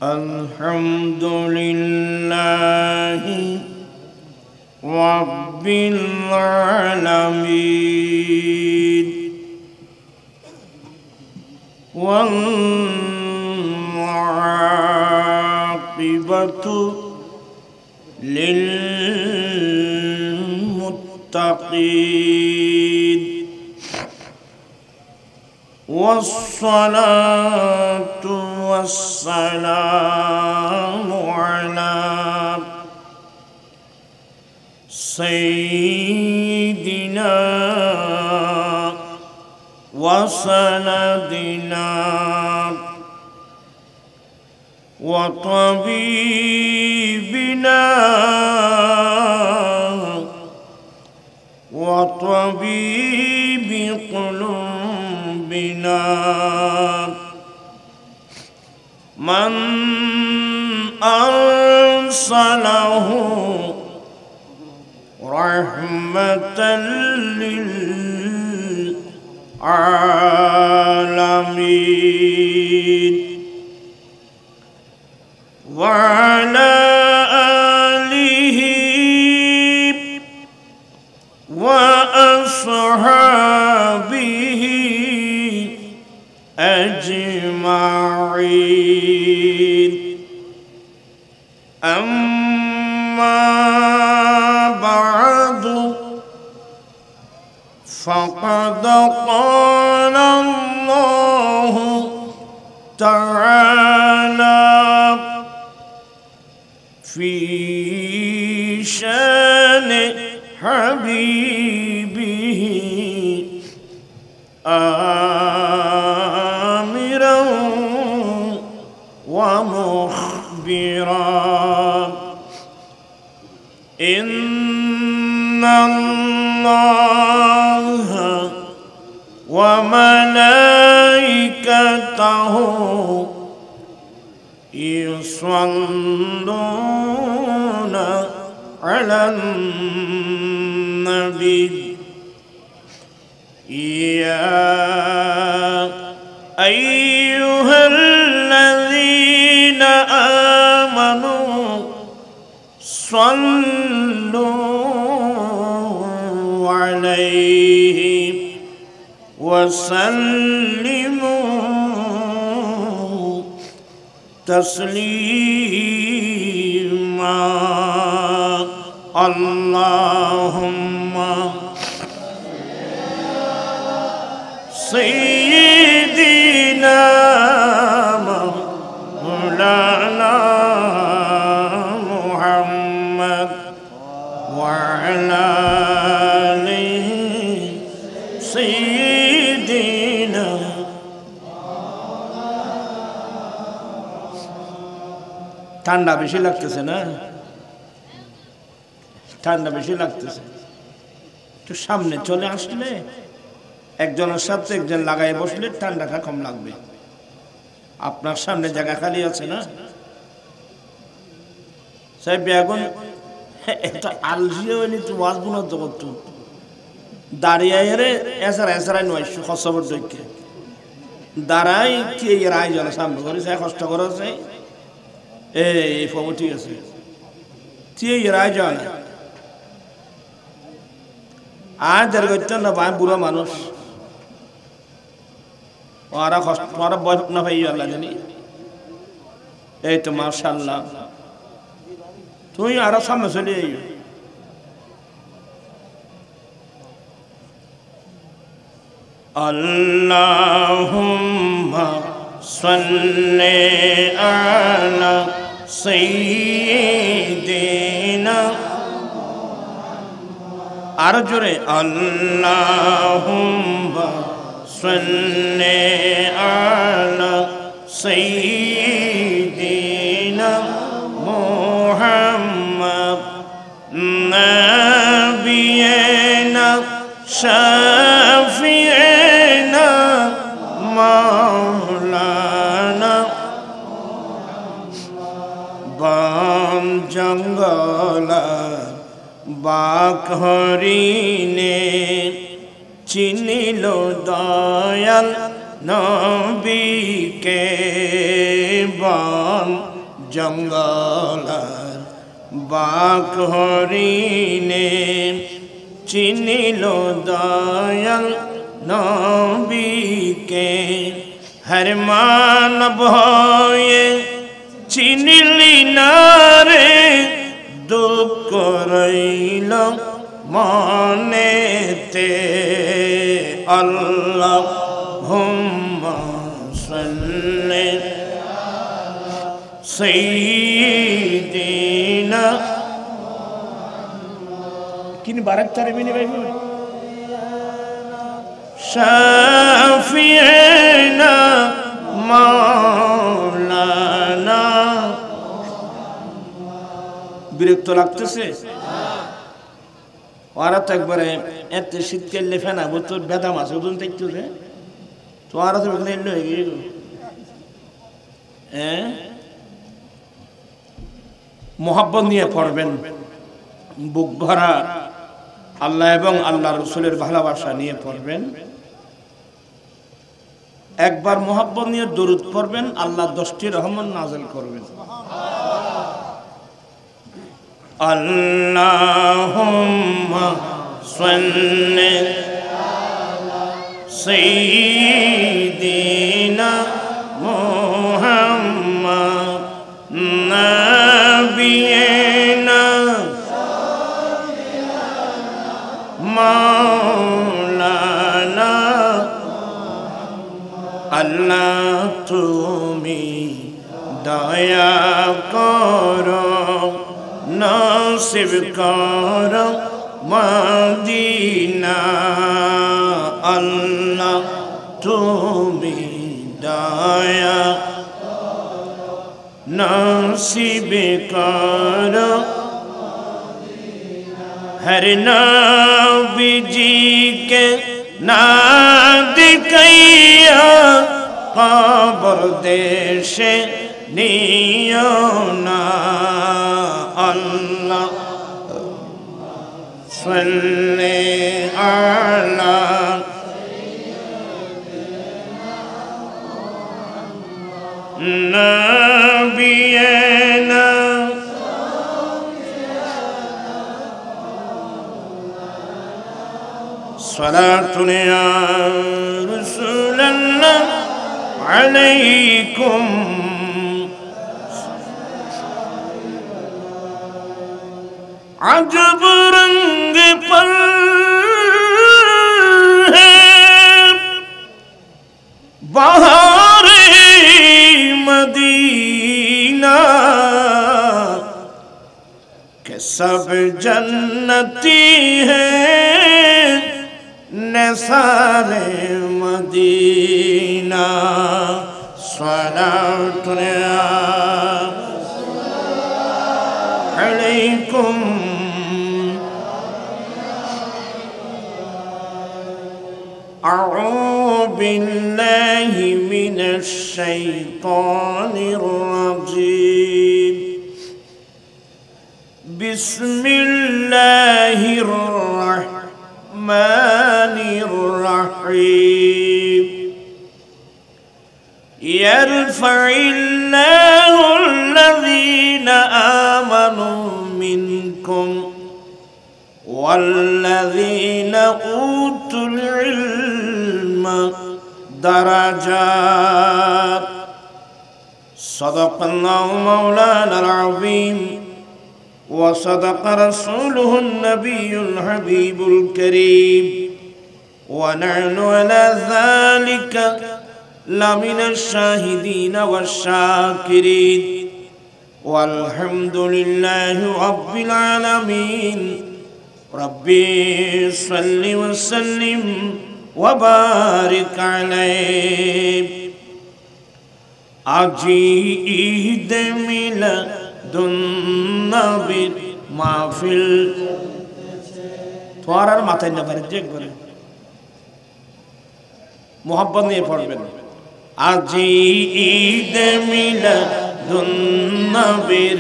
الحمد لله رب العالمين والعاقبة للمتقين والصلاة والسلام على سيدنا وسندنا وطبيبنا وطبيب قلوبنا من أرسله رحمة للعالمين وعلى آله وأصحابه أجمعين أما بعد فقد قال الله تعالى في شان حبيبه آمرا ومخبرا إن الله وملائكته يصلون على النبي يا أيها الذين آمنوا صلوا عليه وسلموا تسليما اللهم سيدنا مولانا محمد وعلى آله سيدنا ঠান্ডা বেশি লাগতেছে না ঠান্ডা বেশি লাগতেছে একটু সামনে চলে আসলে একজনের সাথে একজন লাগাই বসলে ঠান্ডাটা কম লাগবে আপনার সামনে জায়গা খালি আছে না সাহেব এখন এটা আলজিয়া হয়নি তো ওয়াজগুলো তো করতো দাঁড়িয়ে রে এসারাই নয় খসবর দৈক্যে দাঁড়াই কি এর আয়োজন সামনে করে সে কষ্ট করেছে এই ফবু ঠিক আছে তুই এর আয়োজন আর যার করতেন না ভাই বুড়ো মানুষ ওরা কষ্ট ওরা বয় না ভাই আল্লাহ জানি এই তো মাশাআল্লাহ তুই আরো সামনে চলে আই আল্লাহুম্মা সাল্লি আলা সাইয়্যিদিনা আর জোরে আল্লাহুম্মা সাল্লি আলা সাইয়্যিদিনা মুহাম্মদ নাবিয়িনা শাফিঈনা মাওলানা বন জঙ্গলা বাক হরিণে চিনিল দয়াল নবীকে বন জঙ্গল বাক হরিণে চিনিল দয়াল নবীকে হর মানব হয়ে চিনিলি না রে দুঃখ রইল মনেতে আল্লাহুম্মা সাল্লি সাইয়্যিদিনা কিনি বারাক তারবিনি ভাই শাফিঈনা মাওলানা বিরক্ত লাগতেছে ওরা তো একবারে এত শীতকালে ফেনা তোর বেদা মাছ ওজন দেখতেছে তো ওরা তো এলো হয়ে গিয়ে মোহাব্বত নিয়ে পড়বেন বুক ভরা আল্লাহ এবং আল্লাহ রসুলের ভালোবাসা নিয়ে পড়বেন একবার মোহাব্বত নিয়ে দরুদ পড়বেন আল্লাহ 10টি রহমত নাযিল করবেন আল্লাহুম্মা সাল্লি আলা সাইয়্যিদিনা মুহাম্মাদ নাবিয়িনা মাওলানা আল্লাহ তুমি দয়া করো নসিব করো মদিনা আল্লাহ তুমি দয়া নসিব করো हर नबी जी के ना दिखैया कब्र देशे नियो ना अल्लाह सल्ले अला नबियना सलातुन या रसूलल्लाह अलैकुम अजब रंग पर है बहारे मदीना के सब जन्नती हैं नसारे मदीना सलातुन अलैकुम अऊज़ु बिल्लाहि मिनश शैतानिर रजीम बिस्मिल्लाहिर रहमानिर रहीम यरफ़इल्लाहु अल्लज़ीना आमनू मिनकुम वल्लज़ीना ऊतुल इल्म दरजात सदक़ल्लाहु मौलानाल अज़ीम وصدق رسوله النبي الحبيب الكريم ونحن على ذلك لمن الشاهدين والشاكرين والحمد لله رب العالمين ربي صل وسلم وبارك عليه আজি ঈদ মিলাদুন নবীর মাহফিল তোর আর মাথায় না পারে চেক করে মোহাব্বত নিয়ে পড়বেন আজি ঈদ মিলাদুন নবীর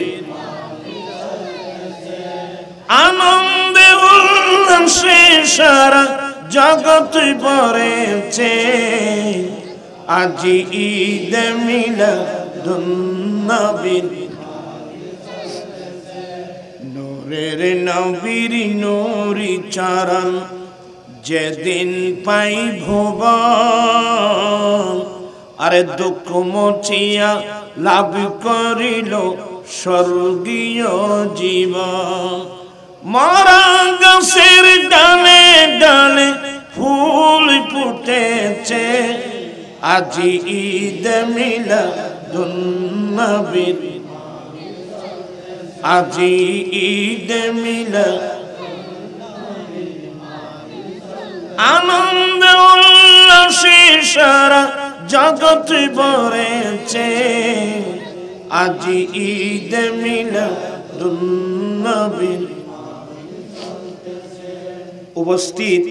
আনন্দে উল্লাসে সারা জগৎ ভরেছে আজি ঈদ মিলাদ নবীর নূরের নবীর নূরি চরণ যেদিন পাই ভুবন আরে দুঃখ মুছিয়া লাভ করিল স্বর্গীয় জীবন মরা গাছের ডালে ডালে ফুল ফুটেছে আজি ঈদ মিলাদুন নবীর আজি ঈদ মিলাদ আনন্দ উল্লাসে সারা জগৎ ভরেছে আজি ঈদ মিলাদুন নবীর উপস্থিত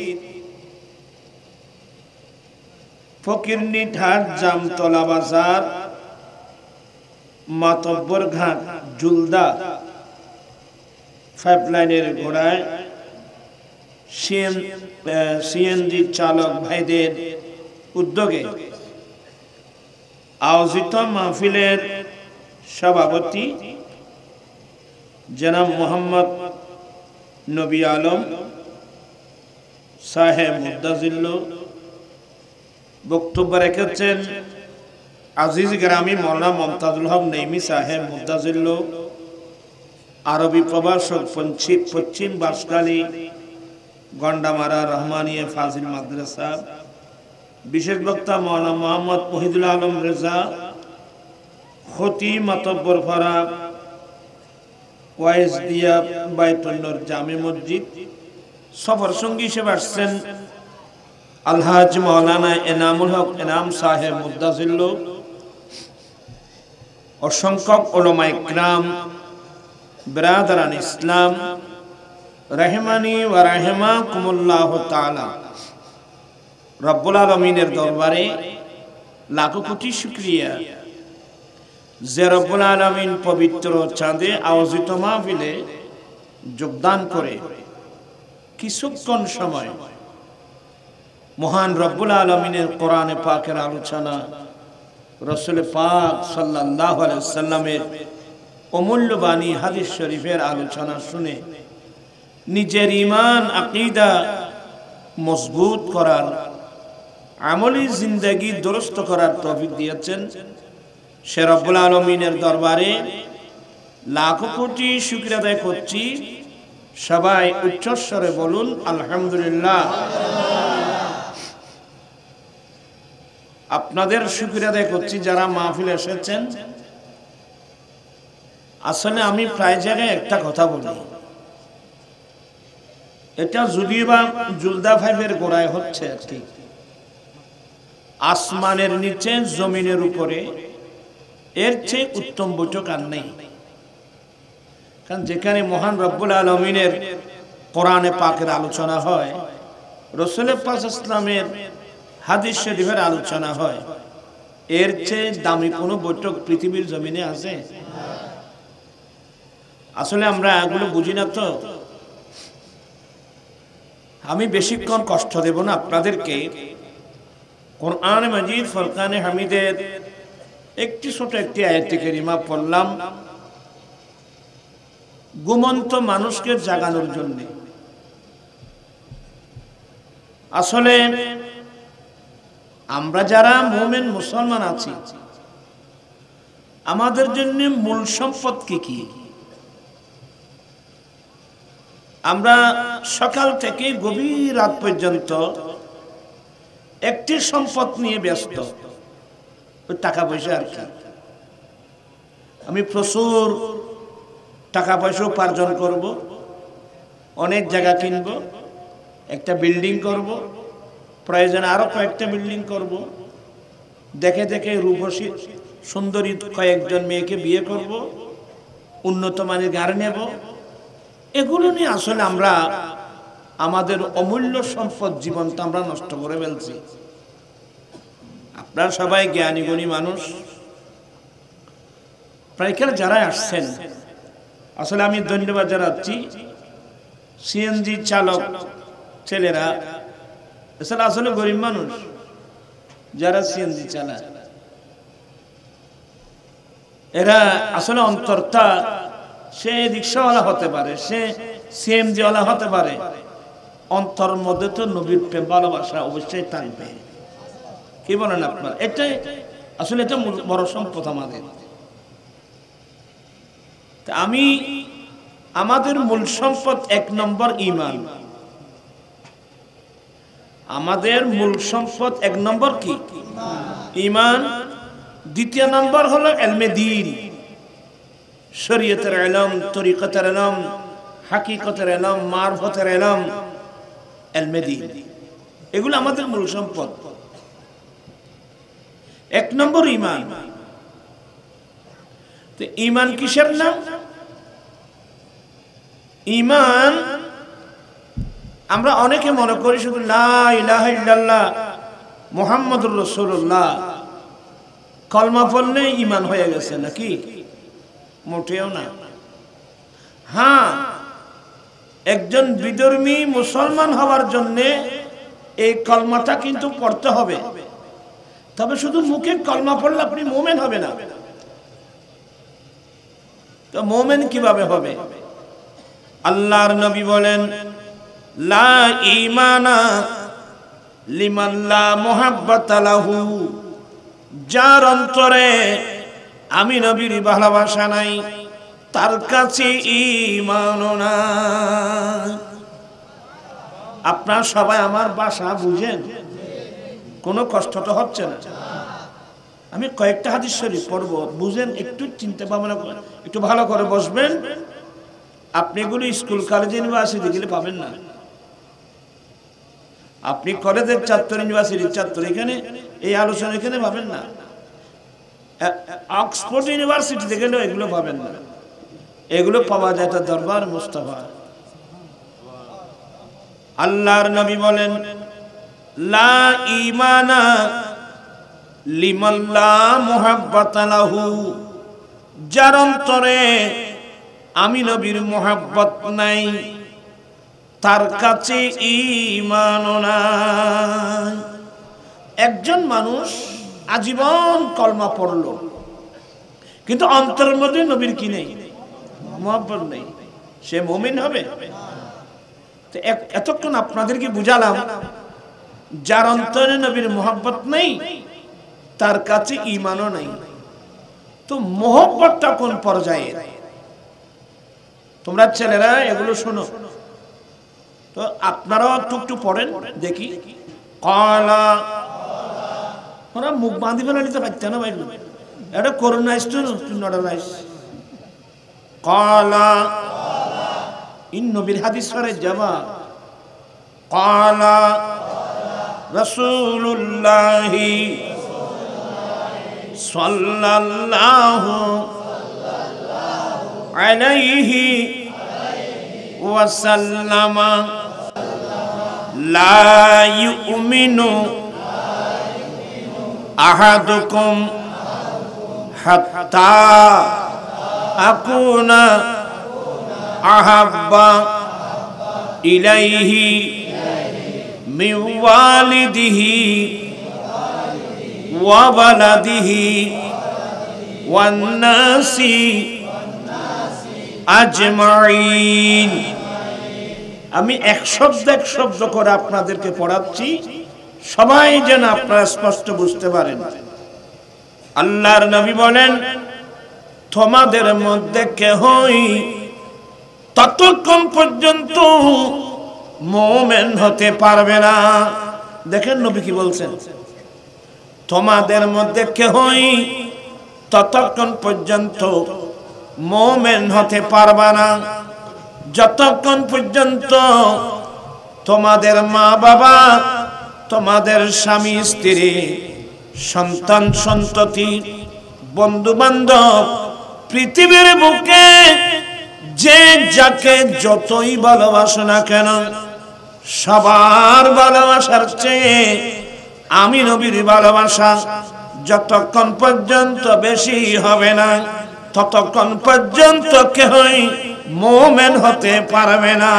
ফকিরনীঘাট জামতলা বাজার মাতব্বর ঘাট জুলদা পাইপলাইনের গোড়ায় সিএনজি চালক ভাইদের উদ্যোগে আয়োজিত মাহফিলের সভাপতি জনাব মোহাম্মদ নবী আলম সাহেব মুদ্দাজিল্লো বক্তব্য রেখেছেন আজিজ গ্রামী মৌলানা মমতাজুল হক নেইমি সাহেব মুদ্দাজিল্লো আরবি প্রভাষক পশ্চিম বাঁশখালী গন্ডামারা রহমানিয়া ফাজিল মাদ্রাসা বিশেষ বক্তা মৌলানা মোহাম্মদ ওহিদুল আলম রেজা খতিব মাতব্বর ফারা ওয়াইজ দিয়া বাইতুন্নূর জামে মসজিদ সফর সঙ্গী হিসেবে আসছেন আলহাজ মৌলানা এনামুল হক এনাম সাহেব মুদ্দাজিল্লো অসংখ্য উলামায়ে কিরাম বিরাদরান ইসলাম রহমানি ওয়া রাহিমাকুমুল্লাহ তাআলা রব্বুল আলামিনের দরবারে লাখো কোটি শুকরিয়া যে রব্বুল আলামিন পবিত্র চাঁদে আয়োজিত মাহফিলে যোগদান করে কিছুক্ষণ সময় মহান রব্বুল আলামিনের কোরআনে পাকের আলোচনা রাসূল পাক সাল্লাল্লাহু আলাইহি ওয়াসাল্লামের অমূল্য বাণী হাদিস শরীফের আলোচনা শুনে নিজের ঈমান আকীদা মজবুত করার আমলি জিন্দেগি দুরুস্ত করার তৌফিক দিয়েছেন সে রব্বুল আলামিনের দরবারে লাখো কোটি শুকরিয়া আদায় করছি সবাই উচ্চস্বরে বলুন আলহামদুলিল্লাহ আপনাদের শুকরিয়া আদায় করছি যারা মাহফিলে এসেছেন আসলে আমি প্রায় জায়গায় একটা কথা বলি এটা যদিও বা জুলদা ফাইভের গোড়ায় হচ্ছে ঠিক আসমানের নিচে জমিনের উপরে এর চেয়ে উত্তম বৈঠক আর নেই কারণ যেখানে মহান রব্বুল আলামিনের কোরআনে পাকের আলোচনা হয় রাসূল পাক ইসলামের হাদিস শরীফের আলোচনা হয় এর চেয়ে দামি কোনো বৈঠক পৃথিবীর জমিনে আছে আসলে আমরা এগুলো বুঝি না তো আমি বেশিক্ষণ কষ্ট দেব না আপনাদেরকে কোরআন মাজিদ ফুরকানে হামিদের একটি ছোট একটি আয়াত কারিমা পড়লাম ঘুমন্ত মানুষকে জাগানোর জন্য আসলে আমরা যারা মুমিন মুসলমান আছি আমাদের জন্য মূল সম্পদ কি আমরা সকাল থেকে গভীর রাত পর্যন্ত একটি সম্পদ নিয়ে ব্যস্ত টাকা পয়সা আর কি আমি প্রচুর টাকা পয়সা উপার্জন করব অনেক জায়গা কিনব একটা বিল্ডিং করব প্রয়োজনে আরো কয়েকটা বিল্ডিং করব দেখে দেখে রূপসী সুন্দরী কয়েকজন মেয়েকে বিয়ে করব উন্নত মানের গাড়ি নেব এগুলো নিয়ে আসলে আমরা আমাদের অমূল্য সম্পদ জীবনটা আমরা নষ্ট করে ফেলছি আপনারা সবাই জ্ঞানী গুণী মানুষ প্রায়কাল যারা আসছেন আসলে আমি ধন্যবাদ জানাচ্ছি সিএনজি চালক ছেলেরা এছাড়া আসলে গরিব মানুষ যারা সিএনজি চালায় এরা আসলে অন্তরটা, সে রিক্সাওয়ালা হতে পারে, সে সিএমজি ওয়ালা হতে পারে, অন্তর মধ্যে তো নবীর প্রেম ভালোবাসা অবশ্যই থাকবে। কি বলেন আপনার? এটাই আসলে এটা বড় সম্পদ আমাদের। আমাদের মূল সম্পদ 1 নম্বর ঈমান। আমাদের মূল সম্পদ 1 নম্বর কি? ঈমান। দ্বিতীয় নম্বর হলো ইলমে দ্বীন, শরীয়তের ইলম, তরিকতের ইলম, হাকিকতের ইলম, মারফতের ইলম, ইলমে দ্বীন। এগুলো আমাদের মূল সম্পদ। 1 নম্বর ঈমান। তো ঈমান কিসের নাম? ঈমান আমরা অনেকে মনে করি শুধু লা ইলাহা ইল্লাল্লাহ মুহাম্মাদুর রাসূলুল্লাহ কলমা পড়লে ঈমান হয়ে গেছে, নাকি? মোটেও না। হ্যাঁ, একজন বিধর্মী মুসলমান হওয়ার জন্য এই কলমাটা কিন্তু পড়তে হবে, তবে শুধু মুখে কলমা পড়লে আপনি মুমিন হবে না। তো মুমিন কিভাবে হবে? আল্লাহর নবী বলেন, লা ঈমানা লিমান লা মুহাব্বাতা লাহু, যার অন্তরে আমি নবীর ভালোবাসা নাই তার কাছে ঈমান নাই। আপনারা সবাই আমার ভাষা বুঝেন? কোনো কষ্ট তো হচ্ছে না? আমি কয়েকটা হাদিস শরীফ পড়ব, বুঝেন, একটু চিন্তা ভাবনা করেন, একটু ভালো করে বসবেন। আপনি এগুলো স্কুল, কলেজ, ইউনিভার্সিটি গেলে পাবেন না। আপনি কলেজের ছাত্র, ইউনিভার্সিটির ছাত্র, এখানে এই আলোচনা এখানে পাবেন না। অক্সফোর্ড ইউনিভার্সিটিতে গেলেও এগুলো পাবেন না। এগুলো পাওয়া যায় তার দরবার মুস্তাফা। আল্লাহর নবী বলেন, লা ঈমানা লিমান লা মুহাব্বাতা লাহু, যার অন্তরে আমি নবীর মুহাব্বত নাই তার কাছে ঈমান নাই। একজন মানুষ আজীবন কলমা পড়ল, কিন্তু অন্তরের মধ্যে নবীর কি নেই? মুহাব্বত নেই, সে মুমিন হবে? তো এতক্ষণ আপনাদেরকে বুঝালাম, যার অন্তরে নবীর মুহাব্বত নেই তার কাছে ঈমানও নাই। তো মুহাব্বতটা কোন পর্যায়ে? তোমরা ছেলেরা এগুলো শোনো, তো আপনারাও একটু পড়েন দেখি। কলা, ওরা মুখ বাঁধি ফেলে নিতে পারত না ভাই, এটা করুণাইস টু নডালাইস। কলা, ইন নবীর হাদিস পরে যাবা। কলা রাসূলুল্লাহি সাল্লাল্লাহু আলাইহি ওয়াসাল্লাম, লা ইউমিনু আহাদুকুম হাত্তা আকুনা আহাব্বা ইলাইহি মিন ওয়ালিদিহি ওয়া ওয়ালাদিহি ওয়ান নাসি আজমাইন। আমি এক শব্দ করে আপনাদেরকে পড়াচ্ছি, সবাই যেন আপনারা স্পষ্ট বুঝতে পারেন। আল্লাহর নবী বলেন, তোমাদের মধ্যে কেহই ততক্ষণ পর্যন্ত মুমিন হতে পারবে না। দেখেন নবী কি বলছেন, তোমাদের মধ্যে কেহই ততক্ষণ পর্যন্ত মুমিন হতে পারবে না যতক্ষণ পর্যন্ত তোমাদের মা বাবা, তোমাদের স্বামী স্ত্রী, সন্তান সন্ততি, বন্ধু বান্ধব, পৃথিবীর বুকে যে যাকে যতই ভালোবাসো না কেন, সবার ভালোবাসার চেয়ে আমি নবীর ভালোবাসা যতক্ষণ পর্যন্ত বেশি হবে না ততক্ষণ পর্যন্ত কেহই মুমিন হতে পারবে না।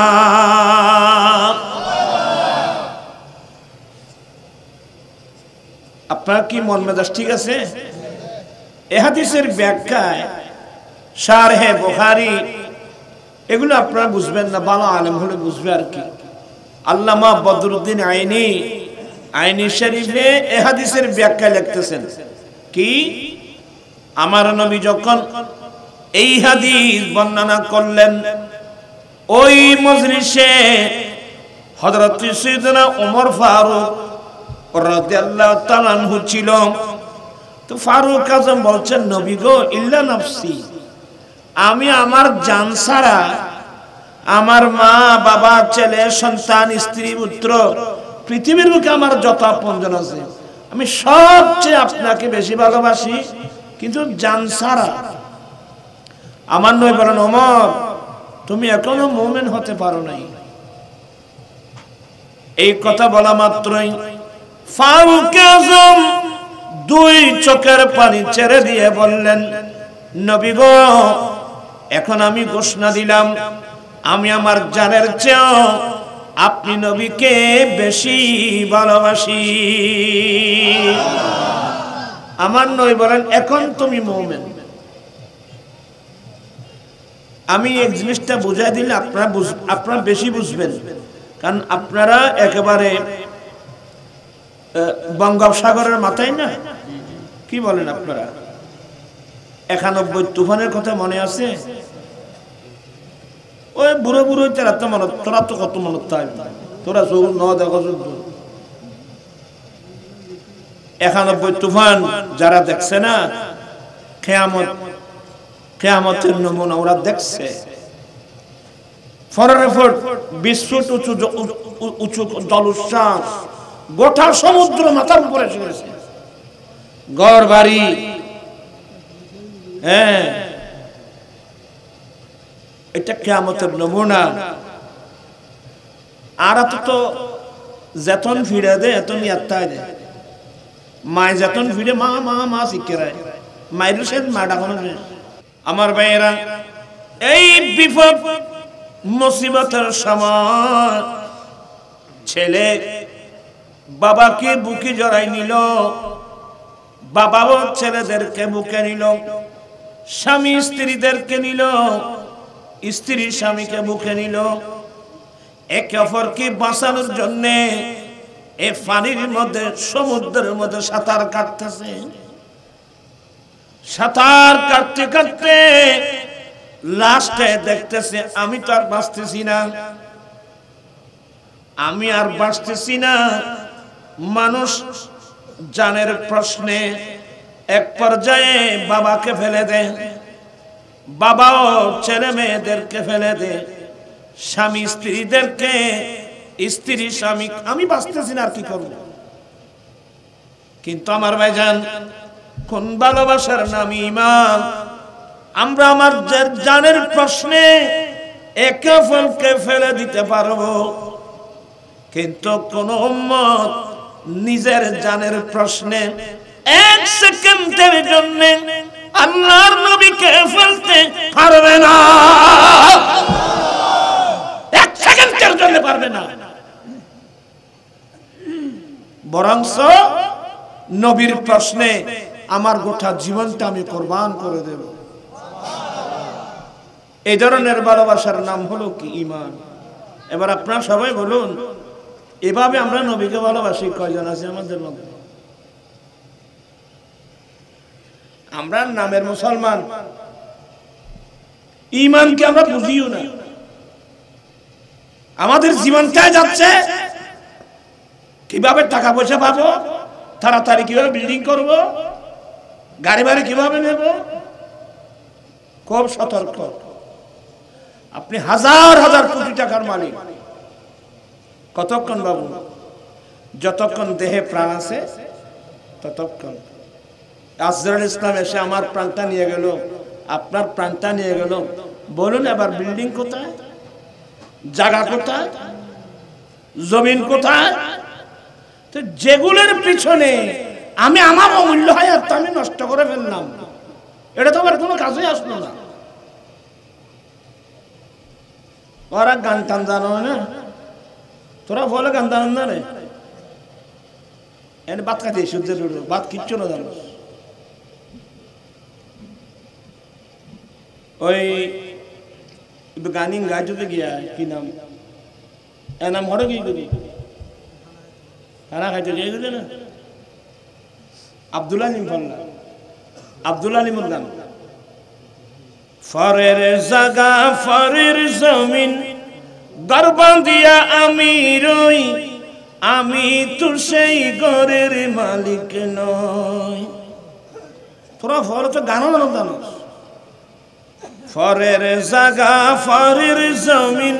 আপনার কি মন মেজাজ ঠিক আছে? এ হাদিসের ব্যাখ্যায় শারহে বুখারী এগুলো আপনারা বুঝবেন না, ভালো আলেম হলে বুঝবে আর কি। আল্লামা বদরুদ্দিন আইনি শরীফে এ হাদিসের ব্যাখ্যা লিখতেছেন কি, আমার নবী যখন এই হাদিস বর্ণনা করলেন, ওই মজলিসে হযরত সাইয়েদনা ওমর ফারুক রাদিয়াল্লাহু তাআলা আনহু ছিল। তো ফারুক আজম বলছেন, নবী গো, ইল্লা নাফসি, আমি আমার জান ছাড়া আমার মা বাবা ছেলে সন্তান স্ত্রী পুত্র পৃথিবীর বুকে আমার যত আপনজন আছে আমি সবচেয়ে আপনাকে বেশি ভালোবাসি, কিন্তু জান ছাড়া। আমার নবী বলেন, ওমর তুমি এখনো মুমিন হতে পারো নাই। এই কথা বলা মাত্রই ফারুক আজম দুই চোখের পানি ছেড়ে দিয়ে বললেন, নবী গো, এখন আমি ঘোষণা দিলাম আমি আমার জানের চেয়েও আপনি নবীকে বেশি ভালোবাসি। আমার নবী বলেন, এখন তুমি মুমিন। আমি এই জিনিসটা বুঝাই দিলে আপনারা বেশি বুঝবেন, কারণ আপনারা একেবারে বঙ্গোপসাগরের মাথায় না, কি বলেন আপনারা? 91 তুফানের কথা মনে আছে? ওই বুড়ো বুড়ো তোরা তো কত মনত তাই, তোরা চোখ ন দেখো 91 তুফান যারা দেখছে না, কিয়ামতের নমুনা ওরা দেখছে। 20 ফুট উঁচু জলোচ্ছ্বাস, গোটা সমুদ্র মাথার উপরে এসেছে, ঘর বাড়ি, হ্যাঁ, এটা কিয়ামতের নমুনা। আর তো যেতন ফিরে দে এতন ইয়াত্তায় দে, মায় যেতন ফিরে মা মা মা শিখে রায়, মায়ের সে মা ডাকানো। আমার ভাইয়েরা, এই বিপদ মুসিবতের সময় ছেলে বাবাকে বুকে জড়াই নিল, বাবাও ছেলেদেরকে বুকে নিল, স্বামী স্ত্রীদেরকে নিল, স্ত্রী স্বামীকে বুকে নিল, একে অপরকে বাঁচানোর জন্য এই পানির মধ্যে সমুদ্রের মধ্যে সাঁতার কাটতেছে। সাঁতার কাটতে কাটতে লাস্টে দেখতেছে আমি তো আর বাঁচতেছি না, আমি আর বাঁচতেছি না। মানুষ জানের প্রশ্নে এক পর্যায়ে বাবাকে ফেলে দেয়, বাবাও ছেলে মেয়েদেরকে ফেলে দেয়, স্বামী স্ত্রীদেরকে, স্ত্রী স্বামী, আমি বাঁচতেছি না আর কি করব। কিন্তু আমার ভাইজান, কোন ভালোবাসার নাম ঈমান। আমরা আমার জানের প্রশ্নে একে অপরকে ফেলে দিতে পারবো, কিন্তু কোন উম্মত নিজের জানের প্রশ্নে 1 সেকেন্ডের জন্য আল্লাহর নবীকে ফেলতে পারবে না, 1 সেকেন্ডের জন্য পারবে না। বরংস নবীর প্রশ্নে আমার গোটা জীবনটা আমি কোরবান করে দেব। এই ধরনের ভালোবাসার নাম হলো কি ঈমান। এবার আপনারা সবাই বলুন, এভাবে আমরা নবীকে ভালোবাসি কয়জন আছে আমাদের মধ্যে? আমরা নামের মুসলমান, ঈমানকে আমরা বুঝিও না। আমাদের জীবনটাই যাচ্ছে কিভাবে টাকা পয়সা পাবো, তাড়াতাড়ি কিভাবে বিল্ডিং করব, গাড়ি বাড়ি কিভাবে নেব, খুব সতর্ক। আপনি হাজার হাজার কোটি টাকার মালিক, কতক্ষণ বাবু? যতক্ষণ দেহে প্রাণ আছে ততক্ষণ। আজরাইল ইসলাম এসে আমার প্রাণটা নিয়ে গেল, আপনার প্রাণটা নিয়ে গেল, বলুন এবার বিল্ডিং কোথায়, জায়গা কোথায়, জমিন কোথায়? তো যেগুলোর পিছনে আমি আমার অমূল্য হায়াত আমি নষ্ট করে ফেললাম, এটা তো আবার কোনো কাজে আসলো না। ওরা গান টান জানো না, তোরা বলে গান টান না রে, এনে বাত খাইতে সূর্যের ভাত কিচ্ছু না জানো। ওই গানি গাইতে গিয়া কি নাম এ নাম হরে কি করি খানা খাইতে গিয়ে গেলে না আব্দুল আলিম ফল্লা আব্দুল আলিমুর গান ফরের জাগা ফরের জমিন গর্বান্দিয়া আমি রই আমি তো সেই ঘরের মালিক নই তোরা ফর তো গানও জানো ফরের জাগা ফরের জমিন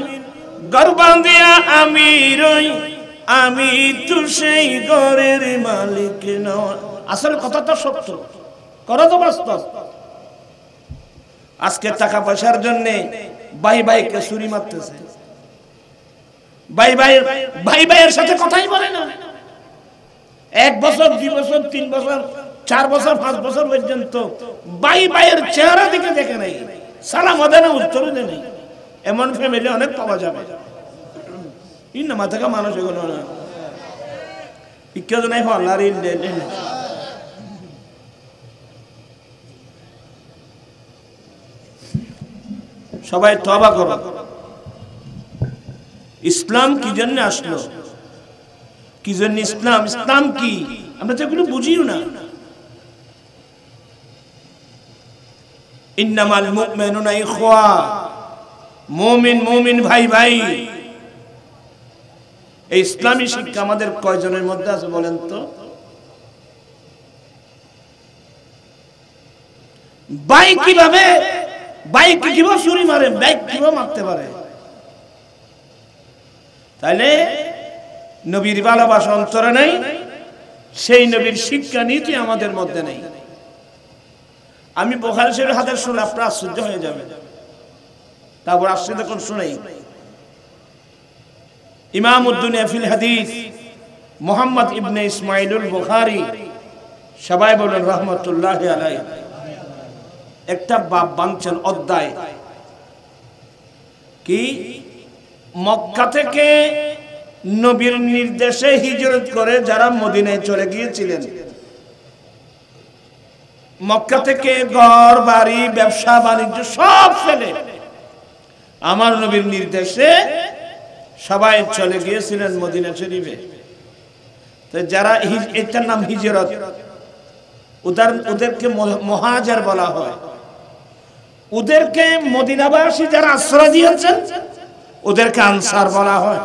গর্বান্দিয়া আমি রই আমি তো সেই ঘরের মালিক নই আসলে কথা তো সত্য কথা তো বাস্তব আজকে টাকা পয়সার জন্য ভাই ভাইকে ছুরি মারতেছে ভাই ভাইয়ের সাথে কথাই বলে না 1 বছর 2 বছর 3 বছর 4 বছর 5 বছর পর্যন্ত ভাইয়ের চেহারা দিকে দেখে নাই সালাম আদানা উত্তর দেয় নাই এমন ফ্যামিলি অনেক পাওয়া যাবে ইন না মাথা মানুষ এগুলো না ইজ্ঞাত নাই আল্লাহর ইল্লাহ সবাই তওবা করো ইসলাম কি জন্য আসলো কি জন্য ইসলাম কি আমরা তো এগুলো বুঝিও না ইন্নামাল মুমিনুনা ইখওয়া মুমিন ভাই ভাই এই ইসলামী শিক্ষা আমাদের কয়জনের মধ্যে আছে বলেন তো বাইক কিভাবে চুরি মারে বাইক কিভাবে মারতে পারে তাইলে নবীর ভালোবাসা অন্তরে নাই সেই নবীর শিক্ষা নীতি আমাদের মধ্যে নেই আমি বুখারী শরীফের হাদিস শুনলে আপনারা আশ্চর্য হয়ে যাবেন তারপর আসছে দেখুন শুনেই ইমামউদ্দুনিয়া ফিল হাদিস মুহাম্মদ ইবনে ইসমাইলুল বুখারী সবাই বলেন রাহমাতুল্লাহি আলাইহি একটা বাব বাঁধছেন অধ্যায় কি মক্কা থেকে নবীর নির্দেশে হিজরত করে যারা মদিনায় চলে গিয়েছিলেন মক্কা থেকে ঘর বাড়ি ব্যবসা বাণিজ্য সব ফেলে আমার নবীর নির্দেশে সবাই চলে গিয়েছিলেন মদিনা শরীফে তো যারা এটার নাম হিজরত ওদেরকে মুহাজির বলা হয় ওদেরকে মদিনাবাসী যারা আশ্রয় দিয়েছেন ওদেরকে আনসার বলা হয়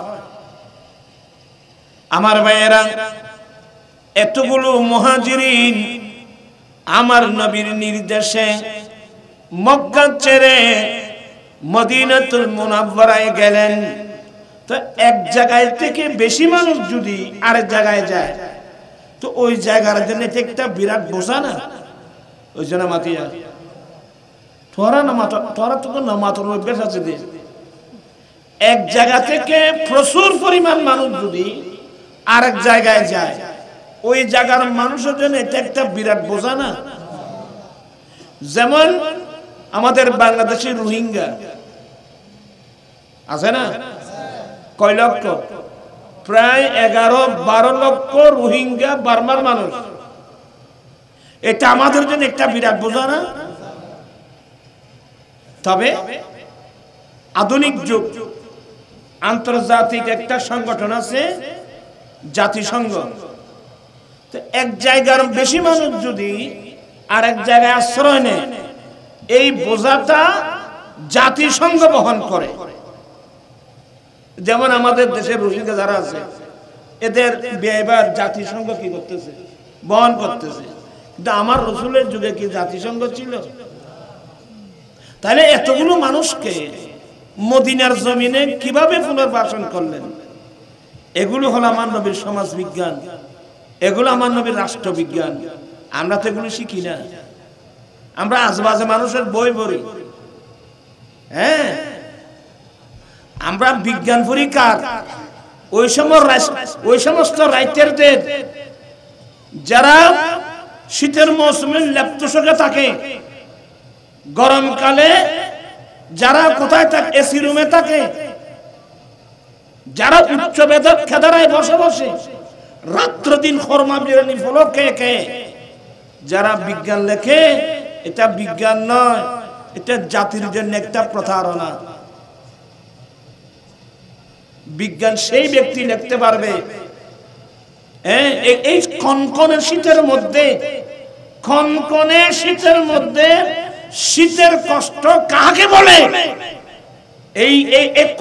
আমার ভাইয়েরা এতগুলো মুহাজিরিন আমার নবীর নির্দেশে মক্কা ছেড়ে মদিনাতুল মুনাওয়ারায় গেলেন তো এক জায়গায় থেকে বেশি মানুষ যদি আরেক জায়গায় যায় তো ওই জায়গার জন্য একটা বিরাট বোঝা না ওই জন্য মাতিয়া তোরা তো নামাতর অভ্যাস আছে এক জায়গা থেকে প্রচুর পরিমাণ মানুষ যদি আরেক জায়গায় যায় ওই জায়গার মানুষের জন্য এটা একটা বিরাট বোঝা না যেমন আমাদের বাংলাদেশের রোহিঙ্গা আছে না কয় লক্ষ প্রায় 11-12 লক্ষ রোহিঙ্গা বার্মার মানুষ এটা আমাদের জন্য একটা বিরাট বোঝা না তবে আধুনিক যুগ আন্তর্জাতিক একটা সংগঠন আছে জাতিসংঘ তো এক জায়গার বেশি মানুষ যদি আরেক জায়গায় আশ্রয় নেয় এই বোঝাটা জাতিসংঘ বহন করে যেমন আমাদের দেশের রোহিঙ্গা যারা আছে এদের ব্যয়ভার জাতিসংঘ কি করতেছে বহন করতেছে কিন্তু আমার রাসূলের যুগে কি জাতিসংঘ ছিল তাহলে এতগুলো মানুষকে মদিনার জমিনে কিভাবে পুনর্বাসন করলেন এগুলো হলো আমার নবীর সমাজ বিজ্ঞান এগুলো আমার নবীর রাষ্ট্রবিজ্ঞান আমরা তো এগুলো শিখি না আমরা আজবাজে মানুষের বই পড়ি হ্যাঁ আমরা বিজ্ঞান পরীক্ষার ওই সমস্ত রাইটারদের যারা শীতের মৌসুমে ল্যাপটসে থাকে গরমকালে যারা কোথায় থাকে এসি রুমে থাকে যারা উচ্চ বেদক খেদারায় বসে বসে রাত্র দিন খরমা বিরিয়ানি ফলক খেয়ে খেয়ে যারা বিজ্ঞান লেখে এটা বিজ্ঞান নয় এটা জাতির জন্য একটা প্রতারণা। বিজ্ঞান সেই ব্যক্তি লিখতে পারবে এই কনকনে শীতের মধ্যে, কনকনে শীতের মধ্যে শীতের কষ্ট কাকে বলে, এই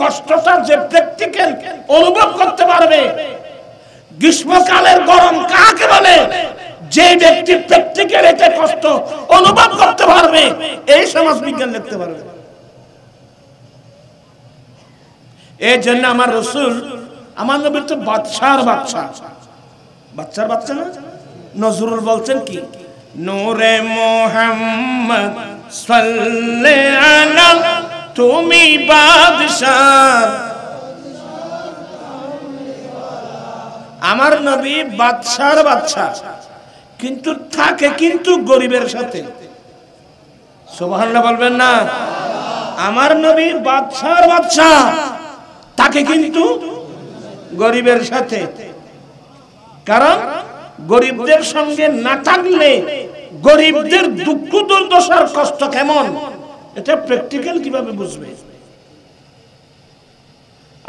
কষ্টটা যে প্র্যাকটিক্যাল অনুভব করতে পারবে, গ্রীষ্মকালের গরম কাকে বলে, যে ব্যক্তি প্র্যাকটিক্যাল এটা কষ্ট অনুভব করতে পারবে, এই সমাজ বিজ্ঞান লিখতে পারবে। এই জন্য আমার রাসূল, আমার নবী তো বাদশার বাদশা, বাচ্চার বাচ্চা না। নজরুল বলছেন কি, নূরে মুহাম্মদ সাল্লাল্লাহু আলা, তুমি বাদশাহ। আমার নবী বাদশার বাদশা, কিন্তু থাকে কিন্তু গরিবের সাথে। সুবহানাল্লাহ বলবেন না? আমার নবী বাদশার বাদশা, তাকে কিন্তু গরিবের সাথে। কারণ গরিবদের সঙ্গে না থাকলে গরিবদের দুঃখ দুর্দশার কষ্ট কেমন, এটা প্র্যাকটিক্যাল কিভাবে বুঝবে?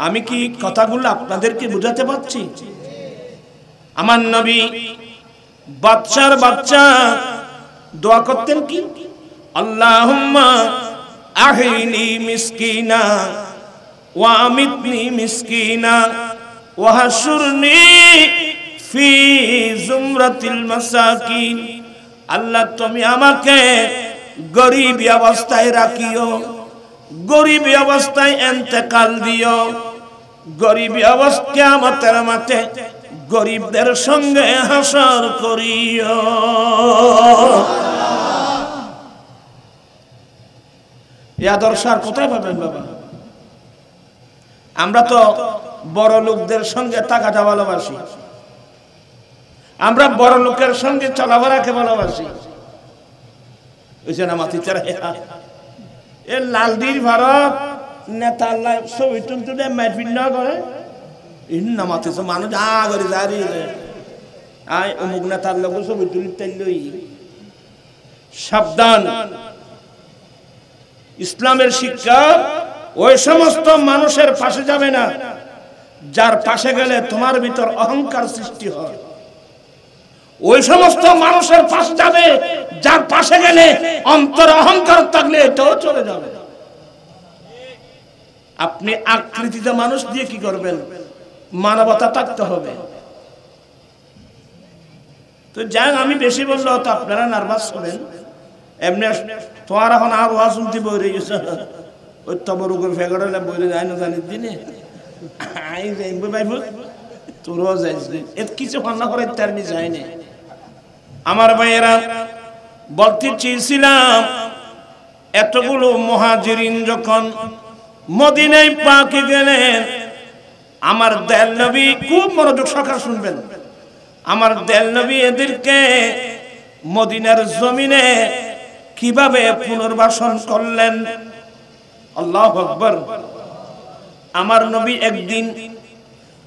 আমি কি কথাগুলো আপনাদেরকে বুঝাতে পারছি? আমার নবী বাদশার বাচ্চা দোয়া করতেন কি, আল্লাহুম্মা আহিনি মিসকিনা ওয়া আমিতনি মিসকিনা ওয়া হাশুরনি ফি জুমরাতিল মাসাকিন। আল্লাহ তুমি আমাকে গরিব অবস্থায় রাখিও, গরিব অবস্থায় ইন্তেকাল দিও, গরিব অবস্থায় কিয়ামতের মাঠে গরিবদের সঙ্গে হাসর করিও। এই আদর্শ আর কোথায় পাবেন বাবা? আমরা তো বড় লোকদের সঙ্গে টাকাটা ভালোবাসি, আমরা বড় লোকের সঙ্গে চলাফেরাকে ভালোবাসি। ওই যে না মাতিচারা এ লালদির ভারত নেতা আল্লাহ ছবি তুলতে মারপিট না করে, না মাতিছে মানুষ যা করে যারি আয় অমুক নেতার লোক ছবি তুলি তাইলই। সাবধান, ইসলামের শিক্ষা ওই সমস্ত মানুষের পাশে যাবে না যার পাশে গেলে তোমার ভিতর অহংকার সৃষ্টি হয়। ওই সমস্ত মানুষের পাশে যাবে যার পাশে গেলে অন্তর অহংকার থাকলে এটাও চলে যাবে। আপনি আকৃতিতে মানুষ দিয়ে কি করবেন? মানবতা থাকতে হবে। তো যাই, আমি বেশি বললে হয়তো আপনারা নার্ভাস হবেন। এমনি তোমার এখন আর ওয়াজ শুনতে বই রয়ে গেছে, ওই তবরুকের ফেগড়ে বইলে যায় না জানিস দিনে আই যাইব ভাইব তোরও যাইছে এর কিছু রান্না করে তার নি যায়নি। আমার ভাইয়েরা, বলতে চেয়েছিলাম এতগুলো মুহাজিরিন যখন মদিনায় পাকে গেলেন, আমার দয়াল নবী, খুব মনোযোগ সহকারে শুনবেন, আমার দয়াল নবী এদেরকে মদিনার জমিনে কিভাবে পুনর্বাসন করলেন। আল্লাহু আকবার। আমার নবী একদিন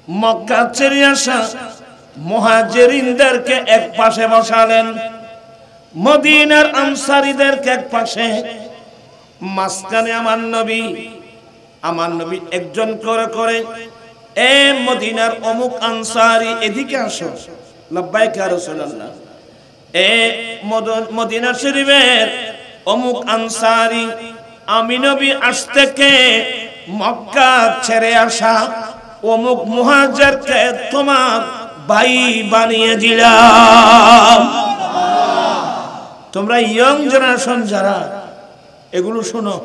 মক্কা ছেড়ে আসা মুহাজিরিনদেরকে এক পাশে বসালেন, মদিনার আনসারীদেরকে এক পাশে, মাঝখানে আমার নবী একজন করে করে, এ মদিনার অমুক আনসারী এদিকে আসো, লাব্বাইক ইয়া রাসূলুল্লাহ। এ মদিনা শরীফের অমুক আনসারী, আমি নবী আজ থেকে মক্কা ছেড়ে আসা অমুক মুহাজিরকে তোমার ভাই বানিয়ে দিলাম। তোমরা ইয়ং জেনারেশন যারা, এগুলো শোনো।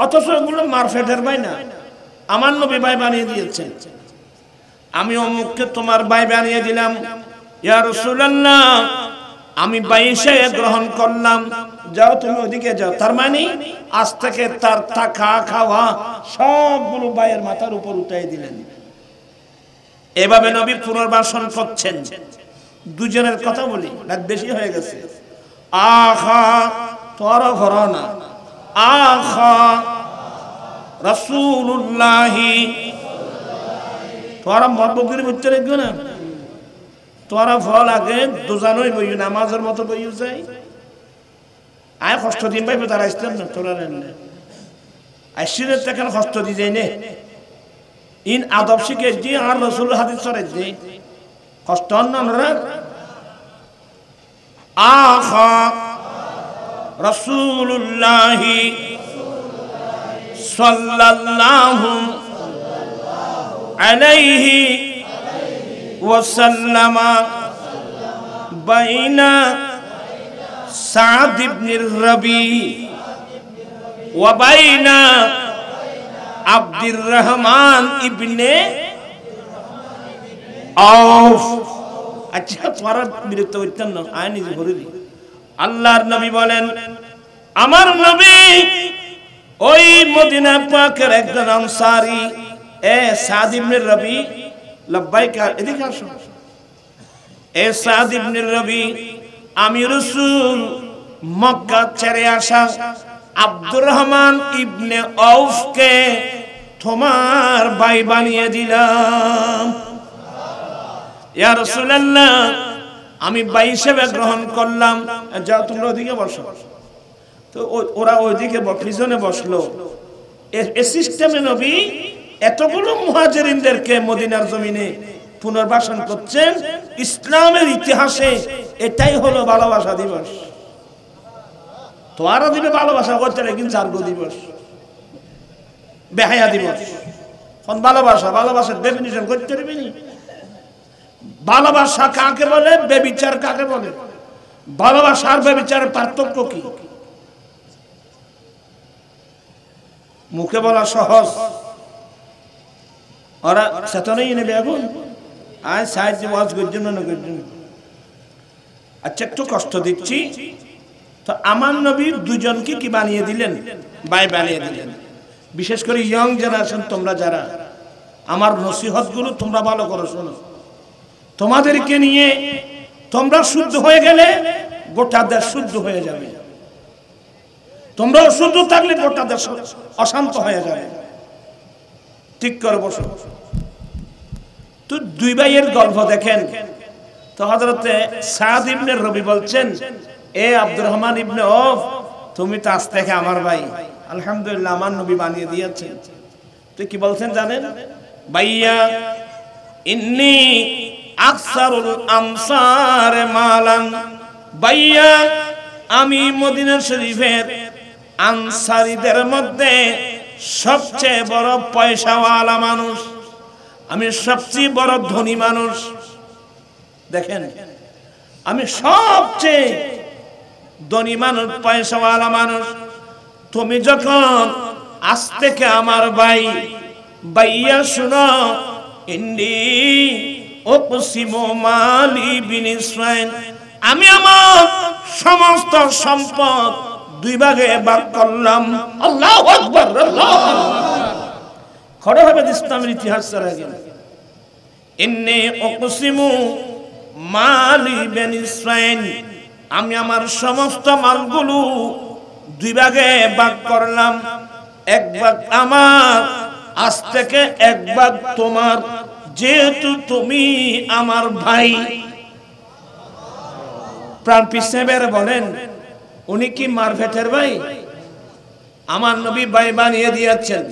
অথচ এগুলো মারফেটের ভাই না, আমার নবী ভাই বানিয়ে দিয়েছেন। আমি অমুককে তোমার ভাই বানিয়ে দিলাম, ইয়া রাসূলুল্লাহ আমি বাইশে গ্রহণ করলাম, যাও তুমি ওদিকে যাও। তার মানে আজ থেকে তার থাকা খাওয়া সবগুলো ভাইয়ের মাথার উপর উঠাই দিলেন। এভাবে নবী পুনর্বাসন করছেন। দুজনের কথা বলি, রাত বেশি হয়ে গেছে। আখা তোর ঘর না, আখা রাসূলুল্লাহি, তোরা মতবকির মধ্যে রেখো না, তোরা ফল আগে দুজানোই বই নামাজের মতো বইও যাই। আয় কষ্ট দিন ভাইবে তারা আসতেন না তোরা আইসিরের থেকে কষ্ট দি যাই নে ইন আদব শিখে দি আর রসুল হাদিস সরে দি কষ্ট অন্যরা আখা রাসূলুল্লাহি সাল্লাল্লাহু আলাইহি ওয়াসাল্লাম বাইনা সাদ ইবনে রবি ওয়া বাইনা আব্দুর রহমান ইবনে আউফ। আচ্ছা তোমরা বিরক্ত হইতেন না, আয় নিজে করে দি। আল্লাহর নবী বলেন আমার নবী ওই মদিনা পাকের একজন আনসারী এ সাদ ইবনে রবি লব্বাইকা এদিকে আসো এ সাদ ইবনে রবি আমি রাসূল মক্কা ছেড়ে আসা আব্দুর রহমান ইবনে আউফকে তোমার ভাই বানিয়ে দিলাম। ইয়া রাসূলুল্লাহ আমি ভাই হিসেবে গ্রহণ করলাম। যাও তোমরা ওদিকে বসো। তো ওরা ওইদিকে পিছনে বসলো। এই সিস্টেমে নবী এতগুলো মুহাজিরিনদেরকে মদিনার জমিনে পুনর্বাসন করছেন। ইসলামের ইতিহাসে এটাই হলো ভালোবাসা দিবস। তোরা দিবে ভালোবাসা করতে কিন্তু চারগো দিবস বেহায়া দিবস। কোন ভালোবাসা? ভালোবাসার ডেফিনিশন করতে পারবি নি? ভালোবাসা কাকে বলে, বেবিচার কাকে বলে? ভালোবাসার বেবিচারের পার্থক্য কি? মুখে বলা সহজ, ওরা চেতনাই নেবে এখন আজ সাহায্য ওয়াজ করছেন না করছেন। আচ্ছা একটু কষ্ট দিচ্ছি তো আমার নবী দুজনকে কি বানিয়ে দিলেন? ভাই বানিয়ে দিলেন। বিশেষ করে ইয়ং জেনারেশন তোমরা যারা আমার নসিহত গুলো তোমরা ভালো করে শোনো। তোমাদেরকে নিয়ে তোমরা শুদ্ধ হয়ে গেলে গোটা দেশ শুদ্ধ হয়ে যাবে। তোমরা অশুদ্ধ থাকলে গোটা দেশ অশান্ত হয়ে যাবে। ঠিক করে বসো। তো দুই ভাইয়ের গল্প দেখেন তো হযরতে সাদ ইবনে রবি বলছেন এ আব্দুর রহমান ইবনে আউফ তুমি তো আজ থেকে আমার ভাই। আলহামদুলিল্লাহ আমার নবী বানিয়ে দিয়েছেন। তো কি বলছেন জানেন? ভাইয়া ইন্নী আকসারুল আমসার মালান, ভাইয়া আমি মদিনা শরীফের আনসারীদের মধ্যে সবচেয়ে বড় পয়সাওয়ালা মানুষ, আমি সবচেয়ে বড় ধনী মানুষ। দেখেন আমি সবচেয়ে ধনী মানুষ, পয়সাওয়ালা মানুষ। তুমি যখন আজ থেকে আমার ভাই, ভাইয়া শুনো ইন্নী উকসিমু মালি বিনিসফাইন, আমি আমার সমস্ত সম্পদ দুই ভাগে ভাগ করলাম। আল্লাহু আকবার, আল্লাহু আকবার। খড়া হবে ইসলামের ইতিহাস ছাড়া গেল। ইন্নী উকসিমু মালি বিনিসফাইন, আমি আমার সমস্ত মালগুলো দুই ভাগে ভাগ করলাম। এক ভাগ আমার, আজ থেকে এক ভাগ তোমার, যেহেতু তুমি আমার ভাই। প্রাণ পিসেবের বলেন উনি কি মারফেটের ভাই? আমার নবী ভাই বানিয়ে দিয়েছেন।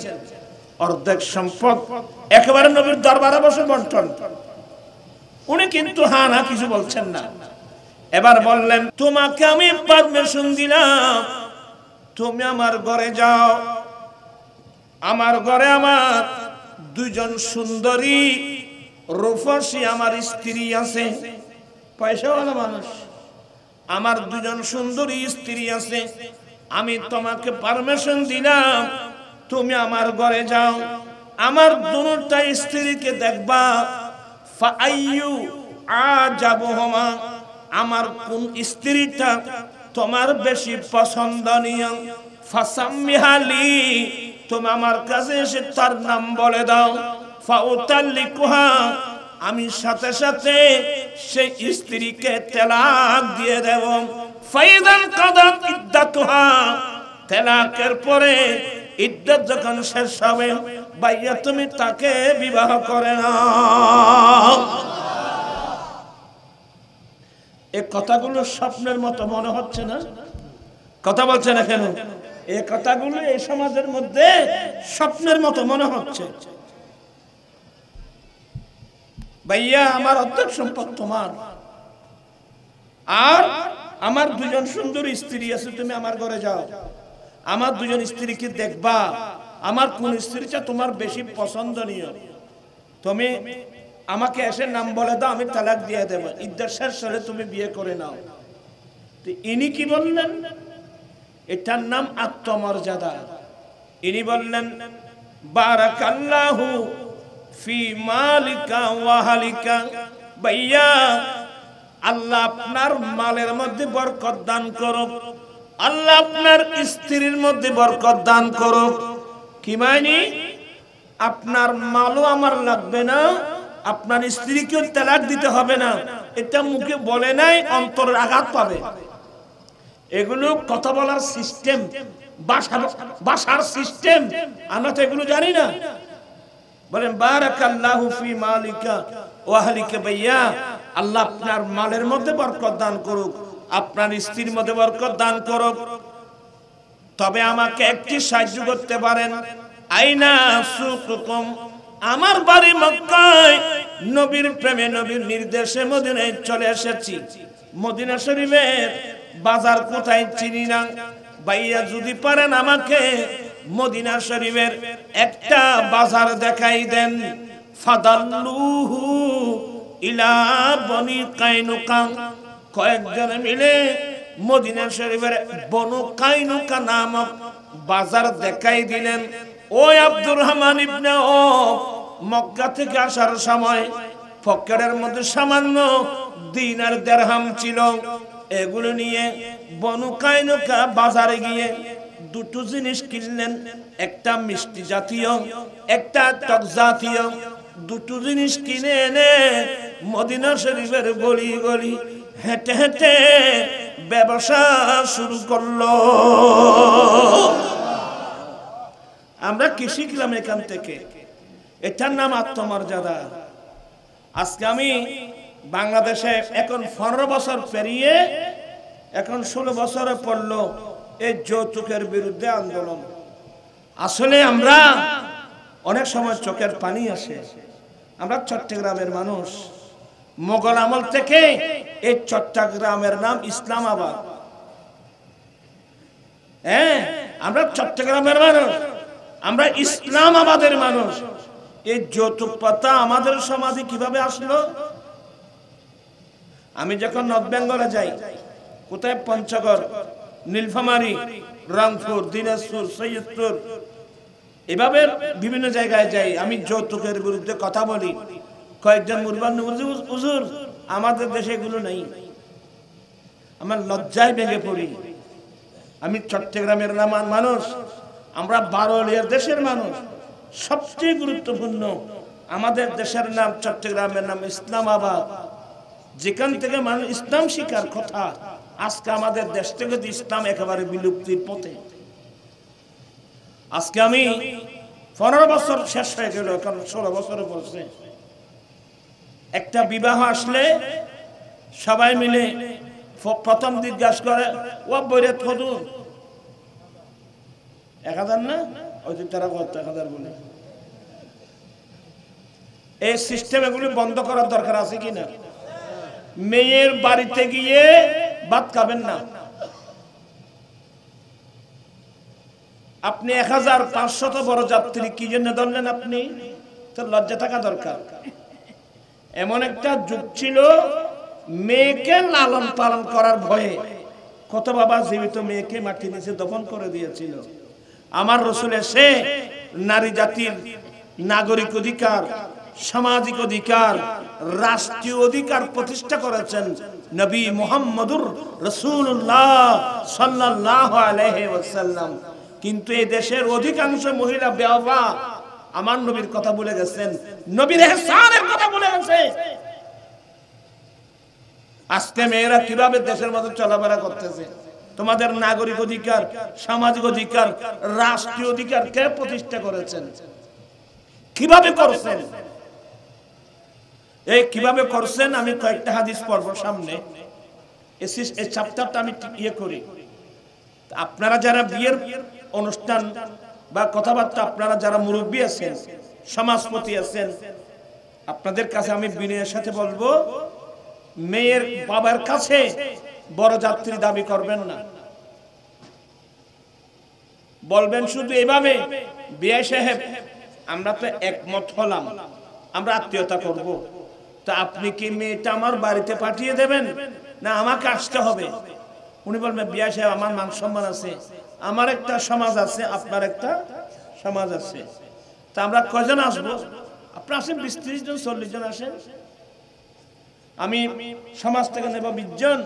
অর্ধেক সম্পদ একেবারে নবীর দরবারে বসে বন্টন। উনি কিন্তু হ্যাঁ না কিছু বলছেন না। এবার বললেন তোমাকে আমি পারমিশন দিলাম, তুমি আমার ঘরে যাও। আমার ঘরে আমার দুইজন সুন্দরী রূপসী আমার স্ত্রী আছে, পয়সাওয়ালা মানুষ। আমার দুজন সুন্দরী স্ত্রী আছে। আমি তোমাকে পারমিশন দিলাম, তুমি আমার ঘরে যাও। আমার দুটা স্ত্রীকে দেখবা। ফাআইয়ু আজাবুহুমা, আমার কোন স্ত্রীটা তোমার বেশি পছন্দনীয়, ফাসাম্মিহালি, তুমি আমার কাছে এসে তার নাম বলে দাও। ফাউতাল্লিকুহা, আমি সাথে সাথে সেই স্ত্রীকে তালাক দিয়ে দেব। ফাইদান কাদাত ইদ্দাতুহা, তালাকের পরে ইদ্দত যখন শেষ হবে, ভাইয়া তুমি তাকে বিবাহ করে নাও। এই কথাগুলো স্বপ্নের মতো মনে হচ্ছে না? কথা বলছে না কেন? এই কথাগুলো এই সমাজের মধ্যে স্বপ্নের মতো মনে হচ্ছে। ভাইয়া, আমার অর্ধেক সম্পদ তোমার, আর আমার দুজন সুন্দর স্ত্রী আছে, তুমি আমার ঘরে যাও, আমার দুজন স্ত্রীকে দেখবা, আমার কোন স্ত্রীটা তোমার বেশি পছন্দনীয়, তুমি আমাকে এসে নাম বলে দাও, আমি তালাক দিয়ে দেব, ইদ্যার শেষ হলে তুমি বিয়ে করে নাও। ইনি কি বললেন? এটার নাম আত্মমর্যাদা। ইনি বললেন, বারাকাল্লাহু ফি মালিকা ওয়া হালিকা। ভাইয়া, আল্লাহ আপনার মালের মধ্যে বরকত দান করুক, আল্লাহ আপনার স্ত্রীর মধ্যে বরকত দান করুক। কি মানে? আপনার মালও আমার লাগবে না, আপনার স্ত্রীকেও তালাক দিতে হবে না। এটা মুখে বলে নাই, অন্তরের আঘাত পাবে। এগুলো কথা বলার সিস্টেম, ভাষার সিস্টেম, আমরা তো এগুলো জানি না। বলেন বারাকাল্লাহু ফি মালিকা ওয়া আহলিকা। ভাইয়া, আল্লাহ আপনার মালের মধ্যে বরকত দান করুক, আপনার স্ত্রীর মধ্যে বরকত দান করুক। তবে আমাকে একটি সাহায্য করতে পারেন। আইনা সুকুকুম, আমার বাড়ি মক্কায়, নবীর প্রেমে নবীর নির্দেশে মদিনায় চলে এসেছি। মদিনা শরীফের বাজার কোথায় চিনি না। ভাইয়া, যদি পারেন আমাকে মদিনা শরীফের একটা বাজার দেখাই দেন। ফাদাল্লুহু ইলা বনি কাইনুকা। কয়েকজন মিলে মদিনা শরীফের বনু কাইনুকা নামক বাজার দেখাই দিলেন। ওই আব্দুর রহমান ইবনে আওফ মক্কা থেকে আসার সময় পকেটের মধ্যে সামান্য দিনার দিরহাম ছিল। এগুলো নিয়ে বনু কাইনুকা বাজারে গিয়ে দুটো জিনিস কিনলেন, একটা মিষ্টি জাতীয়, একটা টক জাতীয়। দুটো জিনিস কিনে এনে মদিনা শরীফের গলি গলি হেঁটে হেঁটে ব্যবসা শুরু করলো। আমরা কি শিখলাম এখান থেকে? এটার নাম আত্মমর্যাদা। আজকে আমি বাংলাদেশে এখন 15 বছর পেরিয়ে এখন 16 বছরে পড়লো এই যৌতুকের বিরুদ্ধে আন্দোলন। আসলে আমরা অনেক সময় চোখের পানি আসে। আমরা চট্টগ্রামের মানুষ, মোগল আমল থেকে এই চট্টগ্রামের নাম ইসলামাবাদ। হ্যাঁ, আমরা চট্টগ্রামের মানুষ, আমরা ইসলামাবাদের মানুষ। এই যৌতুক পাতা আমাদের সমাজে কিভাবে আসলো? আমি যখন নর্থ বেঙ্গলে যাই, কোথায় পঞ্চগড়, নীলফামারী, রংপুর, দিনাজপুর, সৈয়দপুর, এভাবে বিভিন্ন জায়গায় যাই, আমি যৌতুকের বিরুদ্ধে কথা বলি। কয়েকজন মুরব্বি হুজুর, আমাদের দেশে এগুলো নেই। আমার লজ্জায় ভেঙে পড়ি। আমি চট্টগ্রামের মানুষ, আমরা বারোলিয়ার দেশের মানুষ। সবচেয়ে গুরুত্বপূর্ণ আমাদের দেশের নাম চট্টগ্রামের নাম ইসলামাবাদ, যেখান থেকে মানুষ ইসলাম শিকার কথা। আজকে আমাদের দেশ থেকে ইসলাম একেবারে বিলুপ্তির পথে। আজকে আমি 15 বছর শেষ হয়ে গেল, এখন 16 বছরে পড়ছে। একটা বিবাহ আসলে সবাই মিলে প্রথম জিজ্ঞাসা করে, ও বইরে থদুন 1000 না, ওই তারা কত 1000 বলে। এই সিস্টেম এগুলি বন্ধ করার দরকার আছে কিনা? মেয়ের বাড়িতে গিয়ে ভাত খাবেন না। আপনি 1500 বড় যাত্রী কি জন্য ধরলেন? আপনি তো লজ্জা থাকা দরকার। এমন একটা যুগ ছিল, মেয়েকে লালন পালন করার ভয়ে কত বাবা জীবিত মেয়েকে মাটির নিচে দফন করে দিয়েছিল। আমার রাসূল এসে নারী জাতির নাগরিক অধিকার, সামাজিক অধিকার, রাষ্ট্রীয় অধিকার প্রতিষ্ঠা করেছেন নবী মুহাম্মদুর রাসূলুল্লাহ সাল্লাল্লাহু আলাইহি ওয়াসাল্লাম। কিন্তু এই দেশের অধিকাংশ মহিলা বেওয়াফা আমার নবীর কথা ভুলে গেছেন, নবীর ইহসানের কথা ভুলে গেছে। আজকে মেয়েরা কিভাবে দেশের মধ্যে চলাফেরা করতেছে? তোমাদের নাগরিক অধিকার, সামাজিক অধিকার, রাষ্ট্রীয় অধিকার কে প্রতিষ্ঠা করেছেন? কিভাবে করছেন? এই কিভাবে করছেন আমি কয়েকটা হাদিস পড়ব সামনে। এই চ্যাপ্টারটা আমি ইয়ে করি। আপনারা যারা বিয়ের অনুষ্ঠান বা কথাবার্তা, আপনারা যারা মুরব্বী আছেন, সমাজপতি আছেন, আপনাদের কাছে আমি বিনয়ের সাথে বলবো, মেয়ের বাবার কাছে বড় যাত্রী দাবি করবেন না। বলবেন শুধু এভাবে, বিয়ে সাহেব আমরা তো একমত হলাম, আমরা আত্মীয়তা করব, তা আপনি কি মেয়েটা আমার বাড়িতে পাঠিয়ে দেবেন না আমাকে আসতে হবে? উনি বলবেন বিয়ে সাহেব আমার মান সম্মান আছে, আমার একটা সমাজ আছে, আপনার একটা সমাজ আছে, তা আমরা কয়জন আসবো? আপনারা আসেন 20-30 জন 40 জন আসেন, আমি সমাজ থেকে নেব 20 জন,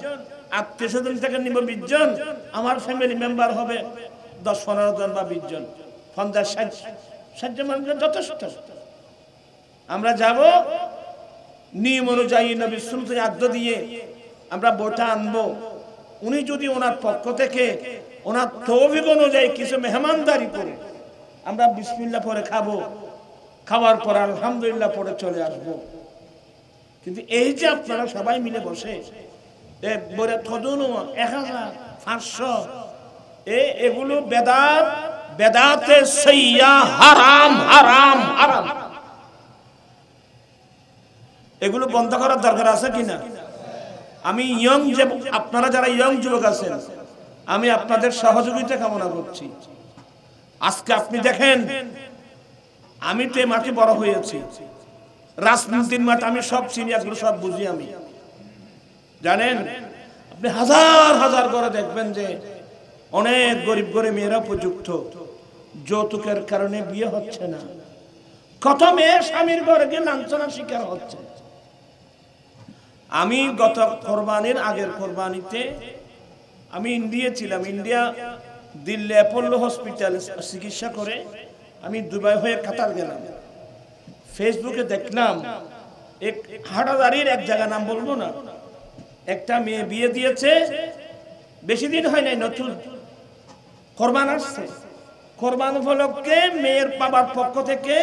আত্মীয় স্বজন থেকে নেব 20 জন, আমার ফ্যামিলি মেম্বার হবে 10-15 জন বা 20 জন, 50-60 জন মানুষ যথেষ্ট। আমরা যাব, নিয়ম অনুযায়ী নবীর সুন্নতে আদ্য দিয়ে আমরা বইটা আনবো। উনি যদি ওনার পক্ষ থেকে ওনার তৌফিক অনুযায়ী কিছু মেহমানদারি করে, আমরা বিসমিল্লাহ পরে খাবো, খাওয়ার পর আলহামদুলিল্লাহ পরে চলে আসবো। কিন্তু এই যে আপনারা সবাই মিলে বসে বলে থদুন 1500, এগুলো বেদাত, বেদাতে সাইয়্যা, হারাম হারাম হারাম, এগুলো বন্ধ করার দরকার আছে কিনা? আমি ইয়ং, যে আপনারা যারা ইয়ং যুবক আছেন, আমি আপনাদের সহযোগিতা কামনা করছি। আজকে আপনি দেখেন, আমি তো মাঠে বড় হয়েছি, রাজনীতির মাঠ আমি সব চিনি, এগুলো সব বুঝি আমি। জানেন, আপনি হাজার হাজার করে দেখবেন যে অনেক গরিব গরিব মেয়েরা উপযুক্ত, যৌতুকের কারণে বিয়ে হচ্ছে না। কত মেয়ে স্বামীর ঘরে গিয়ে লাঞ্ছনার শিকার হচ্ছে। আমি গত কোরবানির আগের কোরবানিতে আমি ইন্ডিয়া ছিলাম, ইন্ডিয়া দিল্লি অ্যাপোলো হসপিটালে চিকিৎসা করে আমি দুবাই হয়ে কাতার গেলাম। ফেসবুকে দেখলাম এক হাটাদারির এক জায়গা, নাম বলবো না, একটা মেয়ে বিয়ে দিয়েছে, বেশি দিন হয় নাই, নতুন কোরবান আসছে। কোরবান উপলক্ষে মেয়ের বাবার পক্ষ থেকে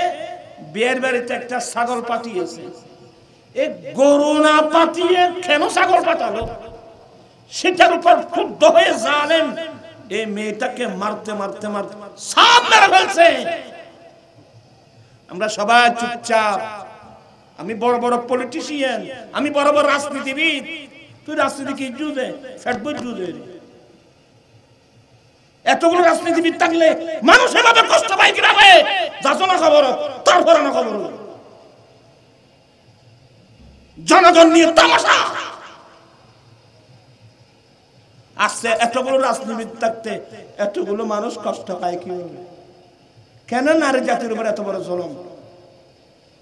বিয়ের বাড়িতে একটা ছাগল পাঠিয়েছে। এই গরু না পাঠিয়ে কেন ছাগল পাঠালো, সেটার উপর ক্ষুব্ধ হয়ে জালেম এই মেয়েটাকে মারতে মারতে মারতে সব মেরে ফেলছে। আমরা সবাই চুপচাপ। আমি বড় বড় পলিটিশিয়ান, আমি বড় বড় রাজনীতিবিদ, তুই রাজনীতি কি জুদে ফেটবই জুদে। এতগুলো রাজনীতিবিদ থাকলে মানুষ এভাবে কষ্ট পায় কিভাবে? যাচো না খবর, তারপরে না খবর, জনগণ নিয়ে তামাশা। আসছে এতগুলো রাজনীতিবিদ থাকতে এতগুলো মানুষ কষ্ট পায় কিভাবে? কেন নারী জাতির উপর এত বড় জুলুম?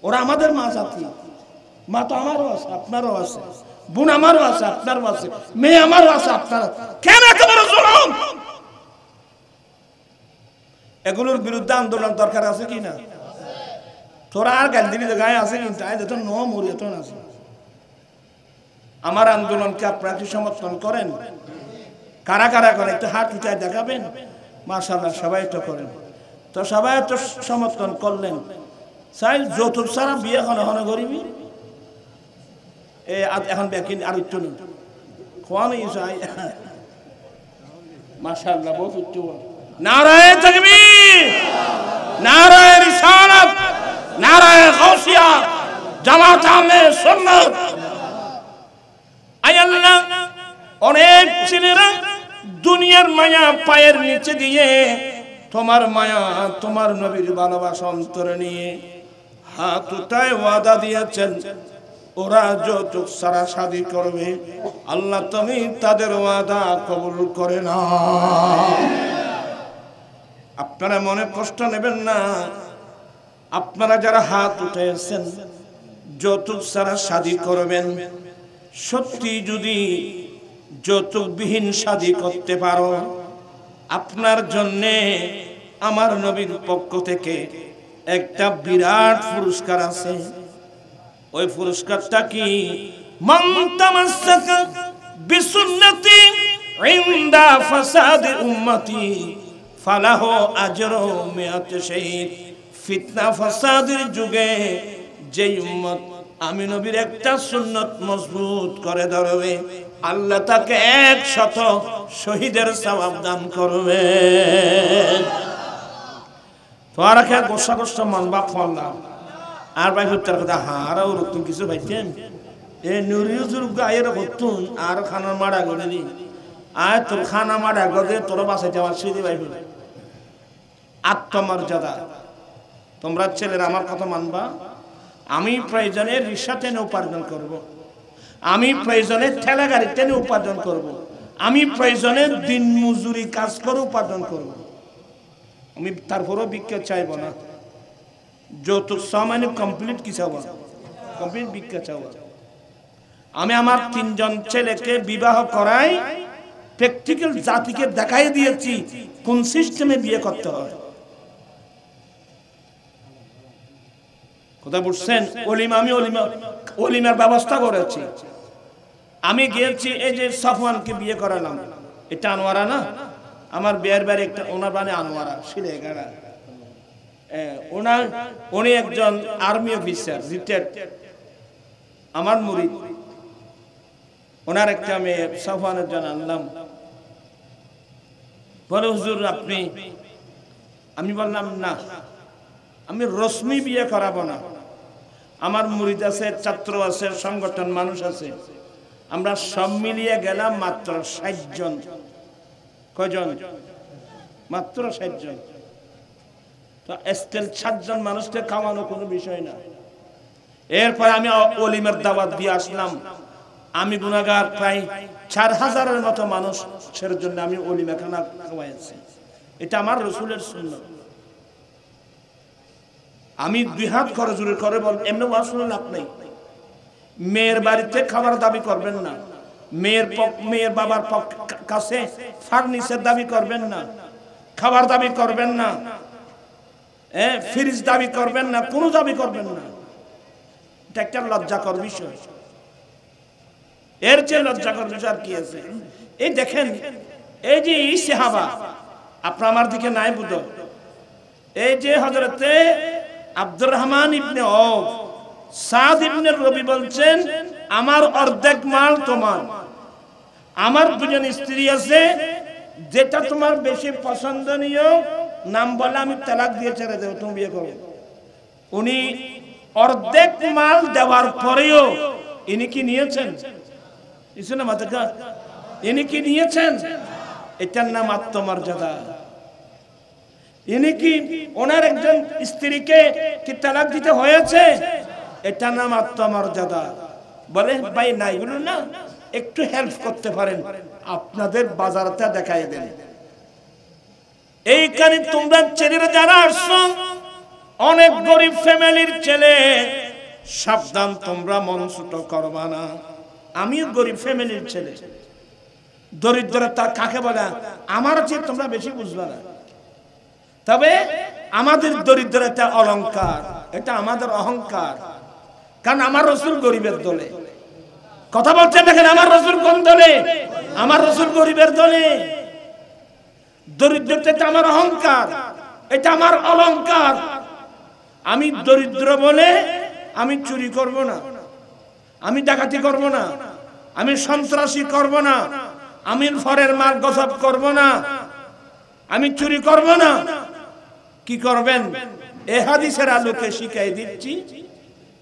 ওরা আমাদের মা জাতি, মা তো আমারও আছে, আপনারও আছে, বোন আমারও আছে, আপনারও আছে, মেয়ে আমারও আছে, আপনার। কেন এত বড় জুলুম? এগুলোর বিরুদ্ধে আন্দোলন দরকার আছে কি না? তোরা আর গাল দিবি গায়ে আছে কিন্তু আয় তো ন মরি এত আছে। আমার আন্দোলনকে আপনারা কি সমর্থন করেন? কারা কারা করে একটু হাত উঠায় দেখাবেন। মাশাআল্লাহ, সবাই তো করেন। তো সবাই তো সমর্থন করলেন। চাই যৌতুক ছাড়া বিয়ে হনে হনে গরিবি এখন বেকিন আর উচ্চ নেই খোয়ানো চাই। মাশাআল্লাহ, বহুত উচ্চ। নারায়ে তাকবীর, নারায়ে রিসালাত, নারায়ে গাউসিয়া, জামাত আহলে সুন্নাত। আয় আল্লাহ, অনেক ছেলেরা দুনিয়ার মায়া পায়ের নিচে দিয়ে তোমার মায়া, তোমার নবীর ভালোবাসা অন্তরে নিয়ে হাত উঠায় ওয়াদা দিয়েছেন ওরা যৌতুক ছাড়া শাদী করবে। আল্লাহ তুমি তাদের ওয়াদা কবুল করে না। আপনারা মনে কষ্ট নেবেন না। আপনারা যারা হাত উঠেছেন যৌতুক ছাড়া শাদী করবেন, সত্যি যদি যৌতুকবিহীন শাদী করতে পারো, আপনার জন্যে আমার নবীর পক্ষ থেকে একটা বিরাট পুরস্কার আছে। ওই পুরস্কারটা কি? মান তামাসসাকা বিসুন্নতি ইনদা ফাসাদি উম্মতি ফালাহু আজরু মিআতি শাহীদ। ফিতনা ফাসাদের যুগে যে উম্মত আমি নবীর একটা সুন্নত মজবুত করে ধরবে, আল্লাহ তাকে 100 শহীদের সওয়াব দান করবেন। তোরা কে গোসা গোসা মানবা ফললাম আর ভাই হত্যার কথা হারা ও রতুন কিছু ভাইতেন এ নুরিউজুর গায়ের হতুন আর খানার মারা করে দি আর তোর খানা মারা করে তোর বাসাইতে আমার সিঁড়ি ভাই আত্মমর্যাদা। তোমরা ছেলেরা আমার কথা মানবা। আমি প্রয়োজনে রিক্সা টেনে উপার্জন করব, আমি প্রয়োজনে ঠেলা গাড়ি টেনে উপার্জন করব, আমি প্রয়োজনে দিন মজুরি কাজ করে উপার্জন করব। আমি তারপরও ভিক্ষা চাইব না। যৌতুক সামান্য কমপ্লিট কি চাইব, কমপ্লিট ভিক্ষা চাইব। আমি আমার 3 জন ছেলেকে বিবাহ করাই প্র্যাকটিক্যাল জাতিকে দেখাই দিয়েছি কোন সিস্টেমে বিয়ে করতে হয়। কথা বুঝছেন? আমি অলিমার ব্যবস্থা করেছি। আমি গিয়েছি, এই যে সাফওয়ানকে বিয়ে করালাম, এটা আনোয়ারা না, আমার বিয়ের বাড়ি একটা, ওনার বাড়ি আনোয়ারা শিলেগাড়া। উনি একজন আর্মি অফিসার রিটায়ার্ড, আমার মুরিদ। ওনার একটা মেয়ে সাফওয়ানের জন্য আনলাম। বলে হুজুর আপনি, আমি বললাম না, আমি রশ্মি বিয়ে করাবো না। আমার মুরিদ আছে, ছাত্র আছে, সংগঠন মানুষ আছে, আমরা সব মিলিয়ে গেলাম মাত্র 60 জন। কয়জন? মাত্র 60 জন। তো স্কেল 60 জন মানুষকে খাওয়ানো কোনো বিষয় না। এরপর আমি অলিমের দাওয়াত দিয়ে আসলাম। আমি গুনাহগার, প্রায় 4000-এর মতো মানুষের জন্য আমি অলিমা খানা খাওয়াইছি। এটা আমার রাসূলের সুন্নাত। আমি 2 হাত করে জোরে করে বল, এমনি ওয়াজ শুনে লাভ নেই। মেয়ের বাড়িতে খাবার দাবি করবেন না, মেয়ের বাবার কাছে ফার্নিচার দাবি করবেন না, খাবার দাবি করবেন না, ফ্রিজ দাবি করবেন না, কোনো দাবি করবেন না। এটা একটা লজ্জাকর বিষয়। এর চেয়ে লজ্জাকর বিষয় আর কি আছে? এই দেখেন, এই যে এই সাহাবা, আপনার আমার দিকে নাই বুঝো, এই যে হযরতে আব্দুর রহমান ইবনে আওফ, সাদ ইবনে রবি বলছেন আমার অর্ধেক মাল তোমার, আমার 2 জন স্ত্রী আছে, যেটা তোমার বেশি পছন্দনীয় নাম বলে আমি তালাক দিয়ে ছেড়ে দেব, তুমি বিয়ে করো। উনি অর্ধেক মাল দেওয়ার পরেও ইনি কি নিয়েছেন? ইনি কি নিয়েছেন? এটার নাম আত্মমর্যাদা। ইনি কি ওনার একজন স্ত্রীকে কি তালাক দিতে হয়েছে? এটার নাম আত্মমর্যাদা। বলে ভাই নাই, বলুন না, একটু হেল্প করতে পারেন, আপনাদের বাজারটা দেখাই দেন। এইখানে তোমরা ছেলেরা যারা আসছো, অনেক গরিব ফ্যামিলির ছেলে, সাবধান, তোমরা মন ছোট করবা না। আমিও গরিব ফ্যামিলির ছেলে। দরিদ্রতা কাকে বলে আমার চেয়ে তোমরা বেশি বুঝবে না। তবে আমাদের দরিদ্রতা অলংকার, এটা আমাদের অহংকার। কারণ আমার রাসূল গরিবের দলে। কথা বলছেন দেখেন, আমার রাসূল কোন দলে? আমার রাসূল গরিবের দলে। দরিদ্রতা এটা আমার অহংকার, এটা আমার অলংকার। আমি দরিদ্র বলে আমি চুরি করব না, আমি ডাকাতি করব না, আমি সন্ত্রাসী করব না, আমি ফরের মাল গসব করব না, আমি চুরি করব না। কি করবেন? এই হাদিসের আলোকে শিখাই দিচ্ছি,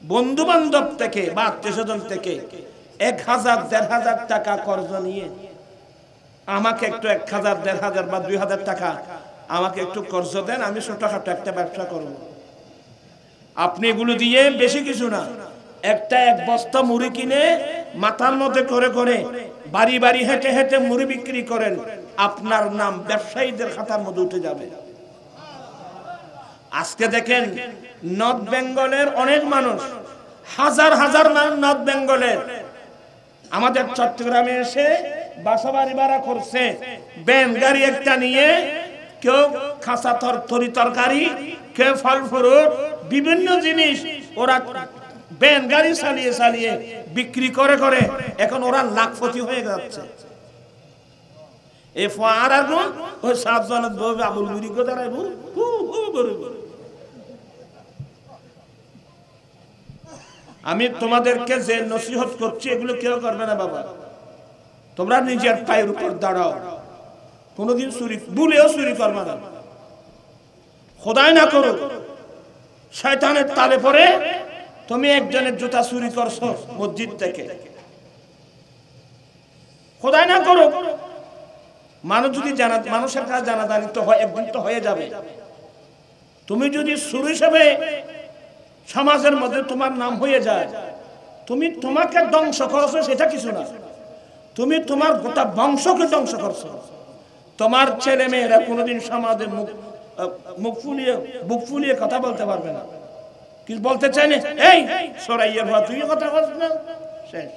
বন্ধু বান্ধব থেকে বা আত্মীয়স্বজন থেকে 1000-1500 টাকা কর্জ নিয়ে আমাকে একটু 1000-1500 বা 2000 টাকা আমাকে একটু কর্জ দেন, আমি ছোটখাটো একটা ব্যবসা করব। আপনি এগুলো দিয়ে বেশি কিছু না, এক বস্তা মুড়ি কিনে মাথার মধ্যে করে করে বাড়ি বাড়ি হেঁটে হেঁটে মুড়ি বিক্রি করেন, আপনার নাম ব্যবসায়ীদের খাতার মধ্যে উঠে যাবে। আজকে দেখেন নর্থ বেঙ্গলের অনেক মানুষ, হাজার হাজার নর্থ বেঙ্গলের আমাদের চট্টগ্রামে এসে বাসা বাড়ি ভাড়া করছে, ভ্যান গাড়ি একটা নিয়ে, কেউ খাসা তরি তরকারি, কেউ ফল ফ্রুট, বিভিন্ন জিনিস ওরা ভ্যান গাড়ি চালিয়ে চালিয়ে বিক্রি করে করে এখন ওরা লাখপতি হয়ে যাচ্ছে। এই ফার আগুন ওই 7 জনের বউ আবুল মুড়ি গো দাঁড়াইবো, আমি তোমাদেরকে যে নসিহত করছি এগুলো কেউ করবে না বাবা। তোমরা নিজের পায়ের উপর দাঁড়াও, কোনোদিন চুরি ভুলেও চুরি করবে না। খোদাই না করো শয়তানের তালে পড়ে তুমি একজনের জুতা চুরি করছো মসজিদ থেকে। খোদাই না করো মানুষ যদি মানুষের কাছে জানাজানি তো হয়, একদিন তো হয়ে যাবে। তুমি যদি চুরি হিসেবে সমাজের মধ্যে তোমার নাম হয়ে যায়, তুমি তোমাকে ধ্বংস করছো সেটা কিছু না, তুমি তোমার গোটা বংশকে ধ্বংস করছো। তোমার ছেলে মেয়েরা কোনোদিন সমাজে বুক ফুলিয়ে কথা বলতে পারবে না। কি বলতে চাই না, এই সরাইয়া ভাই তুই কথা বলছ না, শেষ।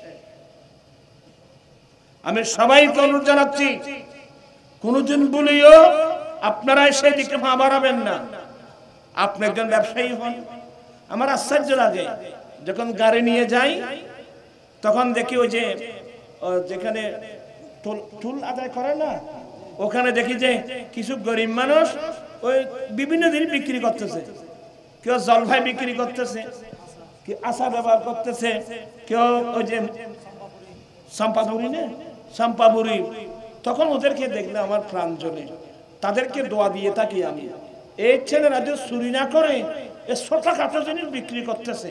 আমি সবাইকে অনুরোধ জানাচ্ছি, কোনোদিন বলিও আপনারা সেদিকে পা বাড়াবেন না। আপনি একজন ব্যবসায়ী হন, আমার আশ্চর্য লাগে যখন গাড়ি নিয়ে যাই তখন দেখি ওই যে যেখানে টুল আদায় করে না, ওখানে দেখি যে কিছু গরিব মানুষ ওই বিভিন্ন জিনিস বিক্রি করতেছে। কেউ জলভাই বিক্রি করতেছে, কেউ আচার ব্যবহার করতেছে, কেউ ওই যে সম্পাবুরি না সম্পাবুরি। তখন ওদেরকে দেখলে আমার প্রাণ জ্বলে, তাদেরকে দোয়া দিয়ে থাকি আমি। এই ছেলেরা যে চুরি না করে এ ছোটখাটো জিনিস বিক্রি করতেছে,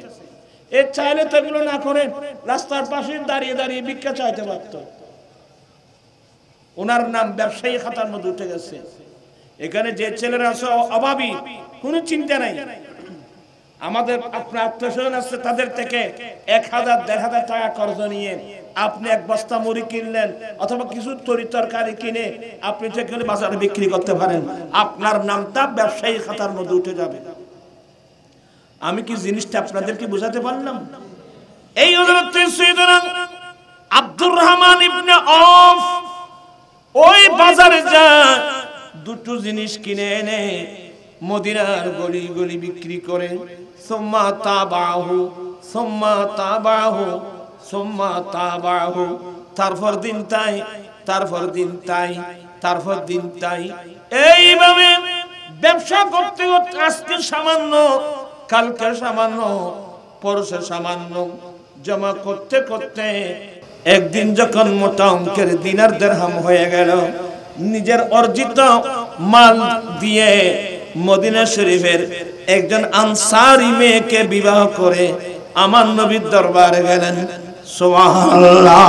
এ চাইলে তো এগুলো না করে রাস্তার পাশে দাঁড়িয়ে দাঁড়িয়ে ভিক্ষা চাইতে পারত। ওনার নাম ব্যবসায়ী খাতার মধ্যে উঠে গেছে। এখানে যে ছেলেরা আছে অভাবী, কোনো চিন্তা নাই। আমাদের আপনার আত্মীয়স্বজন আছে, তাদের থেকে 1000-1500 টাকা কর্জ নিয়ে আপনি এক বস্তা মুড়ি কিনলেন অথবা কিছু তরি তরকারি কিনে আপনি সেখানে বাজারে বিক্রি করতে পারেন, আপনার নামটা ব্যবসায়ী খাতার মধ্যে উঠে যাবে। আমি কি জিনিসটা আপনাদেরকে বোঝাতে পারলাম? এই হযরত সাইয়েদনা আব্দুর রহমান ইবনে আওফ ওই বাজারে যা দুটো জিনিস কিনে এনে মদিনার গলি গলি বিক্রি করে। সুম্মা তাবাহু সুম্মা তাবাহু সুম্মা তাবাহু, তারপর দিন তাই, তারপর দিন তাই, তারপর দিন তাই, এইভাবে ব্যবসা করতে করতে আজকে সামান্য, কালকে সামান্য, পরশে সামান্য জমা করতে করতে একদিন যখন মোটা অঙ্কের দিনার দিরহাম হয়ে গেল, নিজের অর্জিত মাল দিয়ে মদিনা শরীফের একজন আনসারী মেয়েকে বিবাহ করে আমার নবীর দরবারে গেলেন। সুবহানাল্লাহ।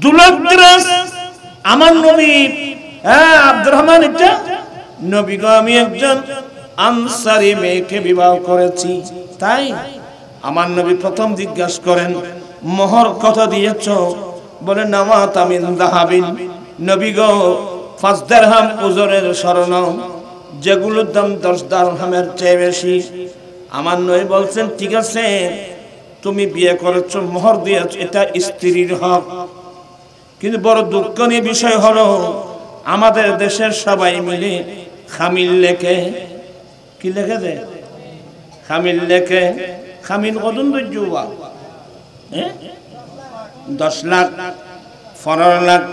দুলাদ্রাস আমার নবী, হ্যাঁ আব্দুর রহমান, এটা নবী গো আমি একজন আনসারী মেয়েকে বিবাহ করেছি। তাই আমার নবী প্রথম জিজ্ঞাসা করেন, মোহর কত দিয়েছ? বলে নামাত আমিন দাহাবিন। নবী গো 5 দিরহাম ওজনের স্বর্ণ, যেগুলোর দাম 10 দিরহামের চেয়ে বেশি। আমার নবী বলছেন ঠিক আছে, তুমি বিয়ে করেছো, মোহর দিয়েছো, এটা স্ত্রীর হক। কিন্তু বড় দুঃখনীয় বিষয় হলো আমাদের দেশের সবাই মিলে খামিল লেখে, কি লেখে দেয়? খামিল লেখে। খামিল কদন দর্জুয়া 10 লাখ, 15 লাখ,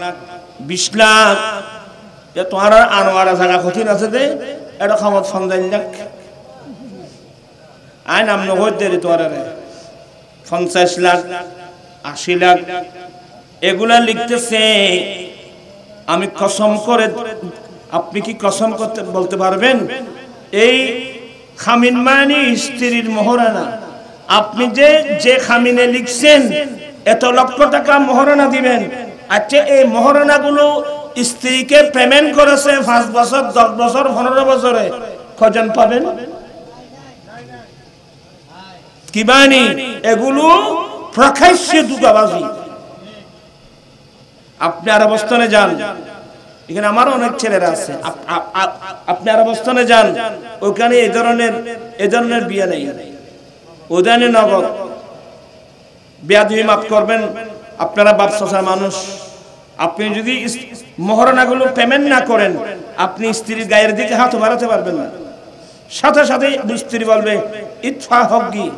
20 লাখ। এ তোমার আনোয়ারা জায়গা কঠিন আছে দে, এটা খামত 50 লাখ। আই নাম নগদ দেরি তোমার 50 লাখ, 80 লাখ, এগুলা লিখতেছে। আমি কসম করে, আপনি কি কসম করতে বলতে পারবেন এই খামিন মানে স্ত্রীর মোহরানা? আপনি যে খামিনে লিখছেন এত লক্ষ টাকা মোহরানা দিবেন, আচ্ছা এই মোহরানা গুলো স্ত্রীকে পেমেন্ট করেছে 5 বছর, 10 বছর, 15 বছরে, কজন পাবেন? কি বানি এগুলো প্রকাশ্যে দুগাবাজি। আপনি আর অবস্থানে যান, এখানে আমার অনেক ছেলেরা আছে, আপনি আর অবস্থানে যান, ওখানে এই ধরনের বিয়ে নেই, ওখানে নগদ। বেয়াদবি মাফ করবেন, আপনারা বাপসাসার মানুষ। আপনি যদি মোহরানাগুলো পেমেন্ট না করেন, আপনি স্ত্রীর গায়ের দিকে হাত বাড়াতে পারবেন না। সাথে সাথে স্ত্রী বলবে ইতফা হকগি,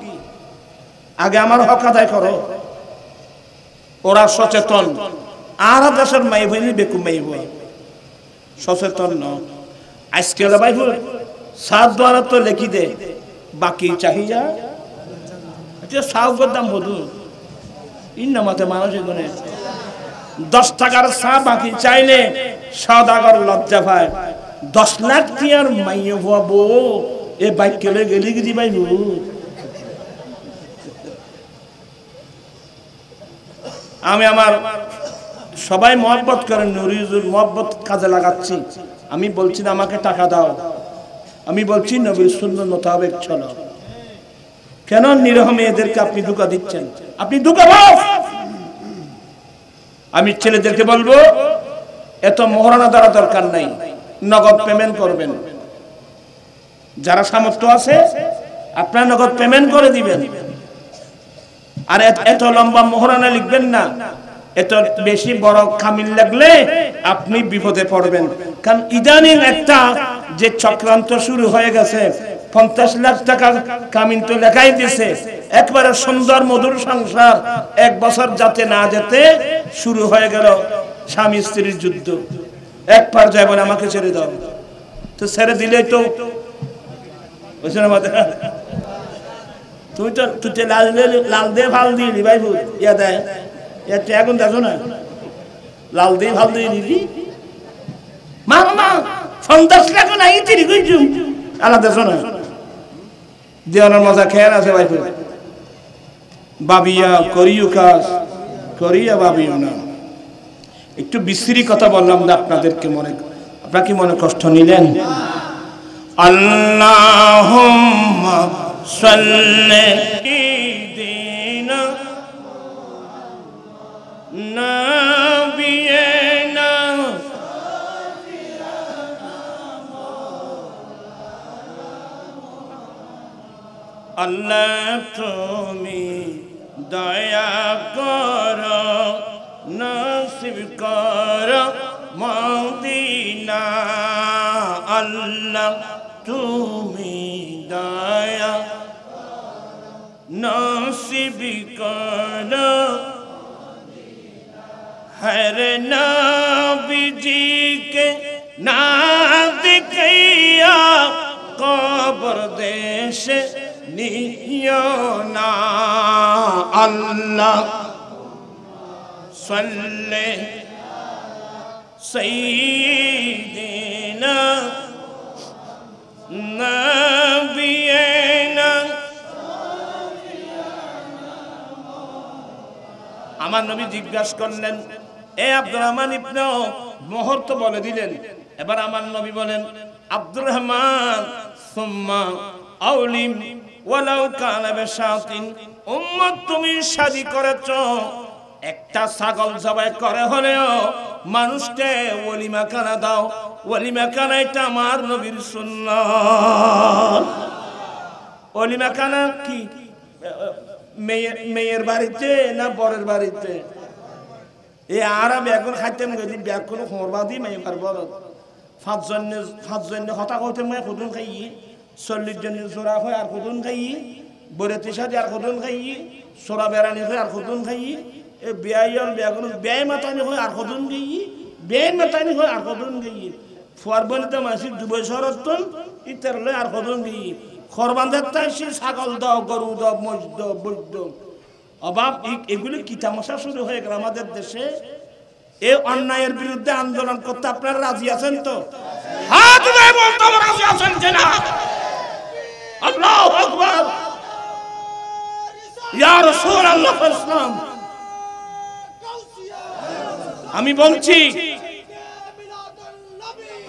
আগে আমার হক আদায় করো। ওরা সচেতন, আর দেশের মাই ভাই বেকুম মাই ভাই সচেতন ন। আজকে ভাই সাত দ্বারা তো লেখি দে, বাকি চাহিদা সাউগর দাম বধু ইন্নামাতে মানুষ এখানে 10 টাকার চা বাকি চাইলে সওদাগর লজ্জা পায়। 10 লাখ টিয়ার মাইয়ে হবো এ বাইক কেলে গেলি গিয়ে ভাই। আমি আমার সবাই মহব্বত করেন, নুরিজুল মহব্বত কাজে লাগাচ্ছি। আমি বলছি না আমাকে টাকা দাও, আমি বলছি নবীর সুন্নাত মোতাবেক চলো। কেন নিরহ মেয়েদেরকে আপনি ধোঁকা দিচ্ছেন? আপনি ধোঁকাবাজ। আমি ছেলেদেরকে বলবো এত মহারণা দ্বারা দরকার নাই, নগদ পেমেন্ট করবেন। যারা সামর্থ্য আছে আপনারা নগদ পেমেন্ট করে দিবেন। আর এত লম্বা মহারণা লিখবেন না, এত বেশি বড় কামিল লাগলে আপনি বিপদে পড়বেন। কারণ ইদানিং একটা যে চক্রান্ত শুরু হয়ে গেছে, 50 লাখ টাকা কামিল তো লেখাই দিছে, একবারে সুন্দর মধুর সংসার 1 বছর যাতে না যেতে শুরু হয়ে গেল স্বামী স্ত্রীর যুদ্ধ। এক পর্যায়ে বলে আমাকে ছেড়ে দাও, তো ছেড়ে দিলেই তো বুঝছেন আমাদের। তুই তো লাল দিয়ে ভাল দিয়ে নি ভাই, ইয়া দেয় এখন দেখো না, লাল দিয়ে ভাল দিয়ে নিবি মা মা 50 লাখ নাই তিরি কইছু আলাদা শোনা দেওয়ার মজা খেয়াল আছে ভাই। বাবিয়া করিও কাজ করিয়া বাবিও না। একটু বিশ্রী কথা বললাম না আপনাদেরকে, আপনারা কি মনে কষ্ট নিলেন? আল্লাহুম্মা সাল্লি দিনা নাবিয়িনা আল্লাহ তুমি দয়া করো, নসিব করো মদিনা। আল্লাহ তুমি দয়া নসিব করো, হর নবীজি কে না দিখিয়া কবর দেশ নিও না। আল্লাহ সাল্লি সাইয়্যিদিনা নাবিয়িনা। আমার নবী জিজ্ঞাসা করলেন, এ আব্দুর রহমান ইবনে মোহর তো বলে দিলেন, এবার আমার নবী বলেন আব্দুর রহমান সুম্মা আউলিম ওয়ালাউ কানা বিশাতিন। উম্মত তুমি শাদী করেছো, একটা ছাগল জবাই করে হলেও মানুষকে ওলিমা খানা দাও। ওলিমা খানা এটা আমার নবীর সুন্নাত। ওলিমা খানা কি মেয়ের বাড়িতে না বরের বাড়িতে? এই আরাম এখন খাইতেন গেছি ব্যাগ কোনো খবরবাদী মেয়ে পারব 5 জন হতা করতে মেয়ে খুদুন খাই, 40 জনের জোড়া হয় আর খুদুন খাই, বরেতে সাথে আর খুদুন খাই, সোরা বেড়ানি হয় আর খুদুন খাই, এই বেয়াইল বেগুন বেয় মাতানি হয় আর খুদুন খাই, বেয় মাতানি হয় আর খুদুন খাই, ফুয়ারবনিতে মাসিক 2 বছরতন ইতার লয় আর খুদুন খাই। খরবান্ধার তাইছি ছাগল দাও, গরু দাও, মহিষ দাও, বৈদ্য দাও। অভাব এগুলি কি তামাশা শুরু হয়ে গেল আমাদের দেশে। এই অন্যায়ের বিরুদ্ধে আন্দোলন করতে আপনারা রাজি আছেন তো? হাত উঠায় বলতে হবে রাজি আছেন কিনা? আল্লাহু আকবার। ইয়া রাসূলুল্লাহ ইসলাম, আমি বলছি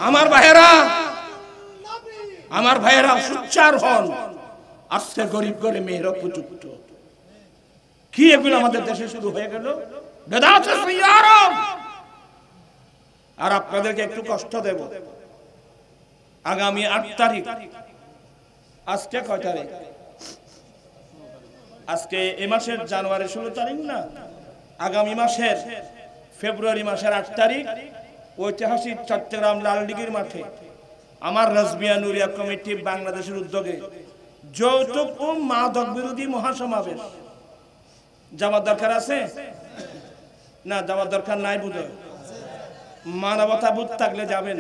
আমার ভাইয়েরা সুচ্চার হন। আজকে গরিব করে মেয়েরা উপযুক্ত। কি এগুলো আমাদের দেশে শুরু হয়ে গেল? বেদাতে সিয়ারম। আর আপনাদেরকে একটু কষ্ট দেব, আগামী 8 তারিখ, আজকে কয় তারিখ? আজকে এই মাসের জানুয়ারি 16 তারিখ না, আগামী মাসের ফেব্রুয়ারি মাসের 8 তারিখ ঐতিহাসিক চট্টগ্রাম লালদিঘির মাঠে আমার রাজবিয়া নুরিয়া কমিটি বাংলাদেশের উদ্যোগে যৌতুক ও মাদক বিরোধী মহাসমাবেশ। যাওয়ার দরকার আছে না? যাওয়ার দরকার নাই বুঝে, মানবতা বোধ থাকলে যাবেন।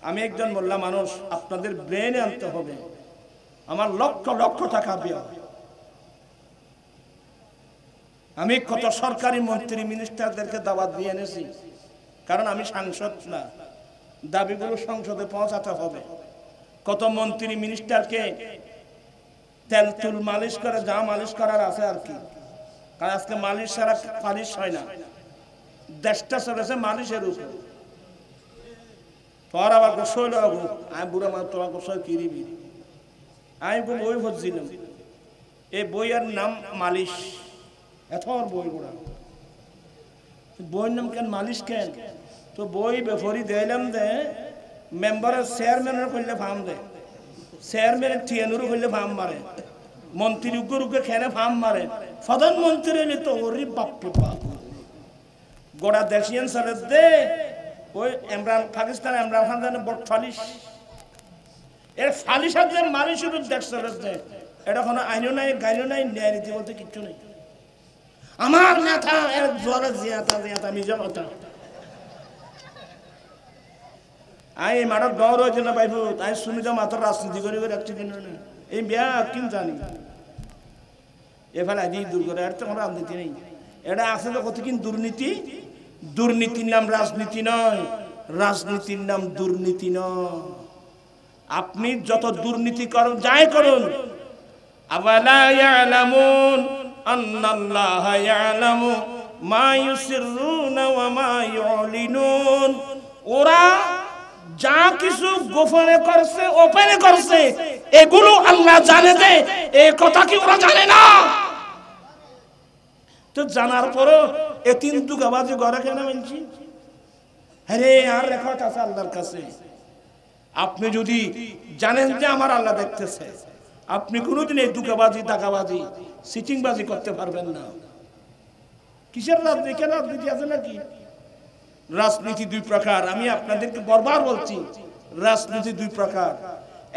আমি একজন মোল্লা মানুষ, আপনাদের ব্রেনে আনতে হবে। আমার লক্ষ লক্ষ টাকা ব্যয়, আমি কত সরকারি মন্ত্রী মিনিস্টারদেরকে দাওয়াত দিয়ে এনেছি, কারণ আমি সাংসদ না, দাবিগুলো সংসদে পৌঁছাতে হবে। কত মন্ত্রী মিনিস্টারকে তেল তুল মালিশ করে, যা মালিশ করার আছে আর কি, কারণ আজকে মালিশ ছাড়া পালিশ হয় না, দেশটা চলেছে মালিশের উপর। তোর আবার গোসল আমি বুড়া মা, তোমার গোসল কিরিবি, আমি বই ভরছিলাম, এই বইয়ের নাম মালিশ, এত বই গোড়া বইয়ের নাম কেন মালিশ কেন? তো বই বেফরি দিলাম দে মেম্বারের চেয়ারম্যানের করলে ফার্ম দে, চেয়ারম্যানের টিএনুরও করলে ফার্ম মারে, মন্ত্রী উগ্র খেলে ফার্ম মারে, প্রধানমন্ত্রী হইলে তো ওরে বাপরে বাপ গোড়া দেশিয়ান সালে দে। ওই ইমরান পাকিস্তান ইমরান খান জানে বট ফালিশ, এর ফালিশার যে মালিশ দেশ চলে দে, এটা কোনো আইনও নাই, গাইনও নাই, ন্যায় নীতি বলতে কিচ্ছু নেই। আমার নেতা এর জোরে জিয়াতা জিয়াতা মিজা কথা আই মাঠত গাঁৱৰ হৈছে না বাইফু, আই শুনি যাওঁ মাত্ৰ ৰাজনীতি কৰি ৰাখছি কিন্তু এই বেয়া কিন জানি এফালে আদি দূর করে, আর তো কোনো রাজনীতি নেই, এটা আছে তো কতক্ষণ দুর্নীতি। দুর্নীতির নাম রাজনীতি নয়, রাজনীতির নাম দুর্নীতি নয়। আপনি যত দুর্নীতি করুন, যাই করুন, আওয়ালা ইয়ালামুন আন্নাল্লাহা ইয়ালামু মা ইউসিররুনা ওয়া মা ইউলিনুন, ওরা যা কিছু গোপনে করছে ওপেনে করছে এগুলো আল্লাহ জানে, যে এই কথা কি ওরা জানে না? তো জানার পরও এতিন দুগাবাজি ঘরে কেন বলছি? আরে আর রেকর্ড আছে আল্লাহর কাছে। আপনি যদি জানেন যে আমার আল্লাহ দেখতেছে, আপনি কোনোদিন এই দুগাবাজি দাগাবাজি সিটিংবাজি করতে পারবেন না। কিসের রাজনীতি? কেন রাজনীতি আছে নাকি? রাজনীতি দুই প্রকার, আমি আপনাদেরকে বারবার বলছি, রাজনীতি দুই প্রকার।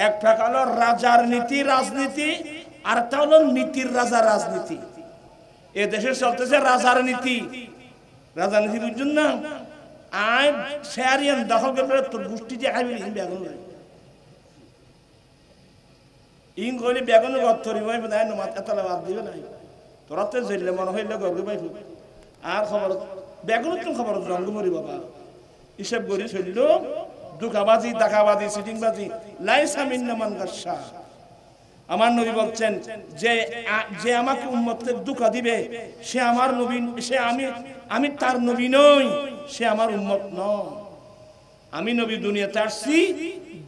এক প্রকার হলো রাজার নীতি রাজনীতি, আর একটা হলো নীতির রাজা রাজনীতি। এ দেশে চলতেছে রাজার নীতি, রাজনীতি বুঝছেন না? আই শেয়ারিয়ান দখল করে তোর গোষ্ঠী যে খাইবি বেগুন ইং কইলে বেগুন গত্তরি ভাই না এতলা বাদ দিবে নাই, তোরা তো জেলে মনে হইলে গর্ব পাইব। আর খবর বেগুন কোন খবর জঙ্গমরি বাবা হিসেব করি চলল, দুকাবাজি দাকাবাজি সিটিংবাজি লাইসা মিন্না মান গাসসা। আমার নবী বলছেন যে যে আমাকে উম্মতকে দুকা দিবে সে আমার নবী, সে আমি তার নবী নই, সে আমার উম্মত নয়। আমি নবী দুনিয়াতে আসছি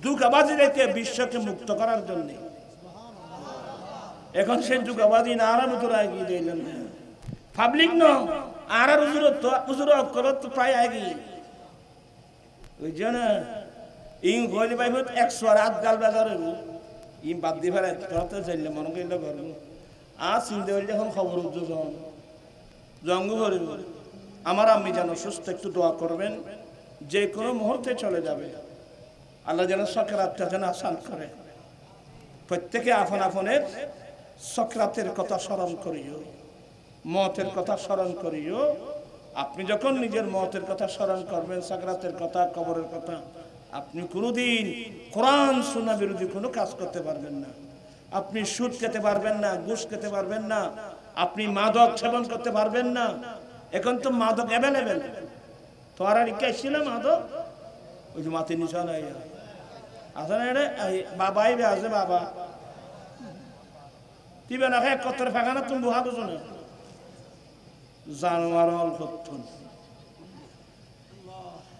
দুকাবাজি রেখে বিশ্বকে মুক্ত করার জন্য। এখন সে দুকাবাজি না আর ভিতরে এগিয়ে দিলেন পাবলিক ন আর উজুর করত তো প্রায় এগিয়ে বুঝছো না? ইং হইলে পাইব 108 গাল বাজার হইব ইম বাদ দিয়ে ফেলে তোরা চাইলে মনে করলে করবো আর চিন্তা হইলে এখন খবর উজ্জ্বল জঙ্গ করিব। আমার আম্মি যেন সুস্থ, একটু দোয়া করবেন, যে কোনো মুহূর্তে চলে যাবে। আল্লাহ যেন সকারাতটা যেন আসান করে। প্রত্যেকে আপন আপনের সকারাতের কথা স্মরণ করিও, মতের কথা স্মরণ করিও। আপনি যখন নিজের মতের কথা স্মরণ করবেন, সকারাতের কথা, কবরের কথা, আপনি কোনোদিন কোরআন সুন্নাহ বিরোধী কোনো কাজ করতে পারবেন না। আপনি সুদ খেতে পারবেন না, ঘুষ খেতে পারবেন না, আপনি মাদক সেবন করতে পারবেন না। এখন তো মাদক অ্যাভেলেবেল, তোরা রিক্কা ছিল মাদক ওই যে মাতির নিশান আছে না, এটা বাবাই আছে বাবা দিবে না এক কত্তর ফাঁকা না তুমি বুহা বুঝো না জানোয়ার অল্প।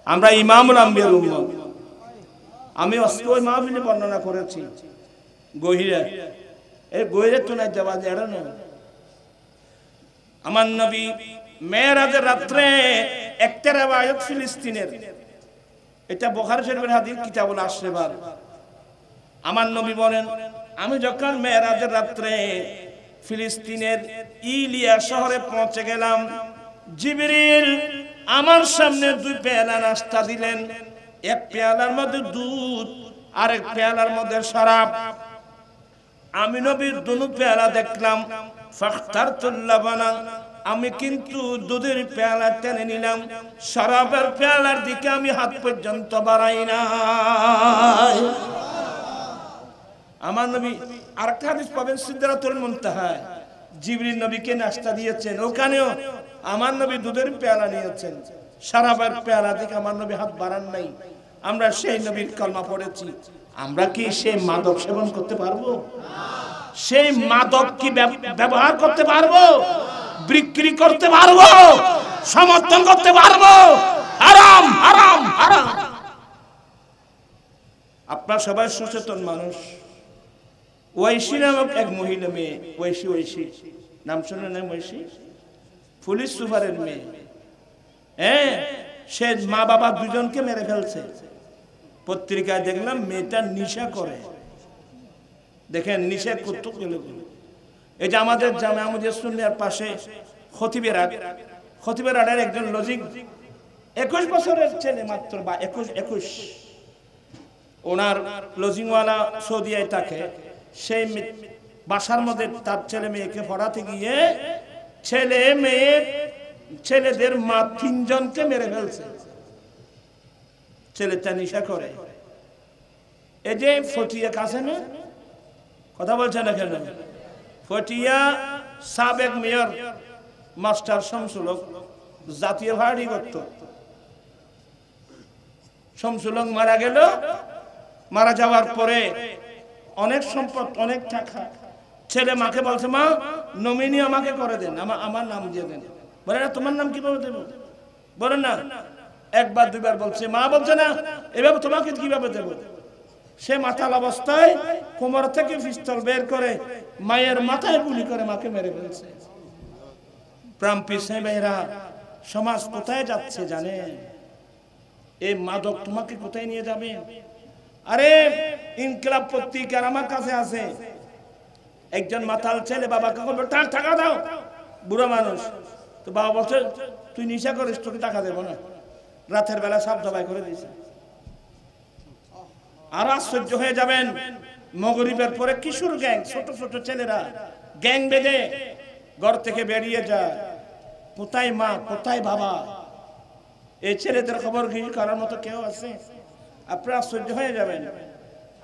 আমরা ইমামুল আম্বিয়ার উম্মত। আমি ওই মাহফিলে বর্ণনা করেছি গহিরা, এই গহিরের তো নাই দেওয়া যায় না। আমার নবী মেরাজের রাত্রে একটা রিওয়ায়াত ফিলিস্তিনের, এটা বুখারী শরীফের হাদিস কিতাবুল আশরিফার। আমার নবী বলেন, আমি যখন মেরাজের রাত্রে ফিলিস্তিনের ইলিয়া শহরে পৌঁছে গেলাম, জিবরিল আমার সামনে 2 পেয়ালা নাস্তা দিলেন। এক পেয়ালার মধ্যে দুধ, আরেক পেয়ালার মধ্যে শরাব। আমি নবীর দুনো পেয়ালা দেখলাম, ফাখতারতুল লাবানা, আমি কিন্তু দুধের পেয়ালা টেনে নিলাম, শরাবের পেয়ালার দিকে আমি হাত পর্যন্ত বাড়াই নাই। আমার নবী আরেকটা হাদিস পাবেন সিদরাতুল মুনতাহা, জিবরিল নবীকে নাস্তা দিয়েছেন, ওখানেও আমার নবী দুধের পেয়ালা নিয়েছেন, শরাবের পেয়ালা থেকে আমার নবী হাত বাড়ান নাই। আমরা সেই নবীর কলমা পড়েছি, আমরা কি সেই মাদক সেবন করতে পারবো? সেই মাদক কি ব্যবহার করতে পারবো? বিক্রি করতে পারবো? সমর্থন করতে পারবো? হারাম হারাম হারাম। আপনারা সবাই সচেতন মানুষ। ঐশী নামক এক মহিলা মেয়ে, ঐশী নাম শুনে না? ঐশী পুলিশ সুপারের মেয়ে। হ্যাঁ, সে মা বাবা দুজনকে মেরে ফেলছে। পত্রিকায় দেখলাম মেয়েটা নেশা করে। দেখেন নেশা করতে গেলে, এই যে আমাদের জামে আমাদের সুন্নিয়ার পাশে খতিবের আডার একজন লজিক 21 বছরের ছেলে মাত্র, বা 21 ওনার লজিংওয়ালা সৌদিয়ায় থাকে। সেই বাসার মধ্যে তার ছেলে মেয়েকে পড়াতে গিয়ে ছেলেদের মা 3 জনকে মেরে ফেলছে। ছেলেটা নেশা করে। এই যে ফটিয়া কাছে না, কথা বলছে না কেন? ফটিয়া সাবেক মেয়র মাস্টার শামসুল হক জাতীয় পার্টি করত। শামসুল হক মারা গেল। মারা যাওয়ার পরে অনেক সম্পদ, অনেক টাকা। ছেলে মাকে বলছে, মা নমিনি আমাকে করে দেন, আমার নাম দিয়ে দেন। বলে না, তোমার নাম কিভাবে দেবো? বলেন না। একবার দুইবার বলছে, মা বলছে না, এভাবে তোমাকে কিভাবে দেবো? সে মাতাল অবস্থায় কোমর থেকে পিস্তল বের করে মায়ের মাথায় গুলি করে মাকে মেরে ফেলছে। প্রাণপ্রিয় ভাইরা, সমাজ কোথায় যাচ্ছে জানেন? এই মাদক তোমাকে কোথায় নিয়ে যাবে? আরে ইনকিলাব পত্রিকার আমার কাছে আছে, একজন মাতাল ছেলে বাবাকে বলবে তার টাকা দাও। বুড়ো মানুষ, তো বাবা বলছে তুই নেশা করিস, তোকে টাকা দেবো না। রাতের বেলা সাপ জবাই করে দিয়েছে। আর আশ্চর্য হয়ে যাবেন, মগরিবের পরে কিশোর গ্যাং, ছোট ছোট ছেলেরা গ্যাং বেঁধে ঘর থেকে বেরিয়ে যায়। কোথায় মা, কোথায় বাবা? এই ছেলেদের খবর কি করার মতো কেউ আছে? আপনারা আশ্চর্য হয়ে যাবেন।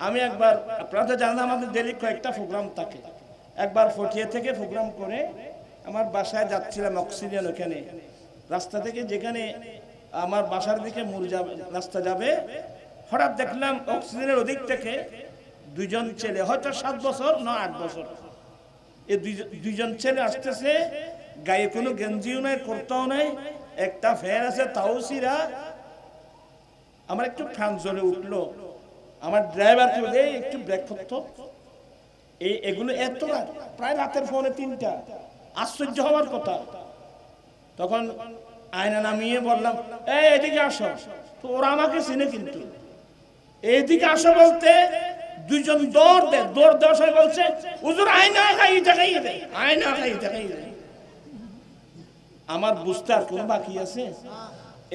আমি একবার, আপনারা তো জানেন আমাদের ডেলি কয়েকটা প্রোগ্রাম থাকে। একবার ফটিয়া থেকে প্রোগ্রাম করে আমার বাসায় যাচ্ছিলাম, অক্সিজেন ওখানে রাস্তা থেকে, যেখানে আমার বাসার দিকে রাস্তা যাবে, হঠাৎ দেখলাম অক্সিজেনের ওদিক থেকে 2 জন ছেলে, হয়তো 7 বছর না 8 বছর, এই 2 জন ছেলে আসতেছে। গায়ে কোনো গেঞ্জিও নাই, কুর্তাও নাই, একটা ফ্যান আছে তাও ছিঁড়া। আমার একটু ফ্যান জ্বলে উঠলো। আমার ড্রাইভারকে বলে একটু ব্রেক করতো। এগুলো এত প্রায় রাতের ফোনে 3টা, আশ্চর্য হওয়ার কথা। তখন আয়না নামিয়ে বললাম, এদিকে আসো। তো ওরা আমাকে চিনে, কিন্তু এইদিকে আসো বলতে 2 জন দৌড় দেওয়ার সময় বলছে, হুজুর আয়না খাই দেখাই দেয়, আয়না খাই দেখাই দেয়। আমার বুঝতে আর কোনো বাকি আছে?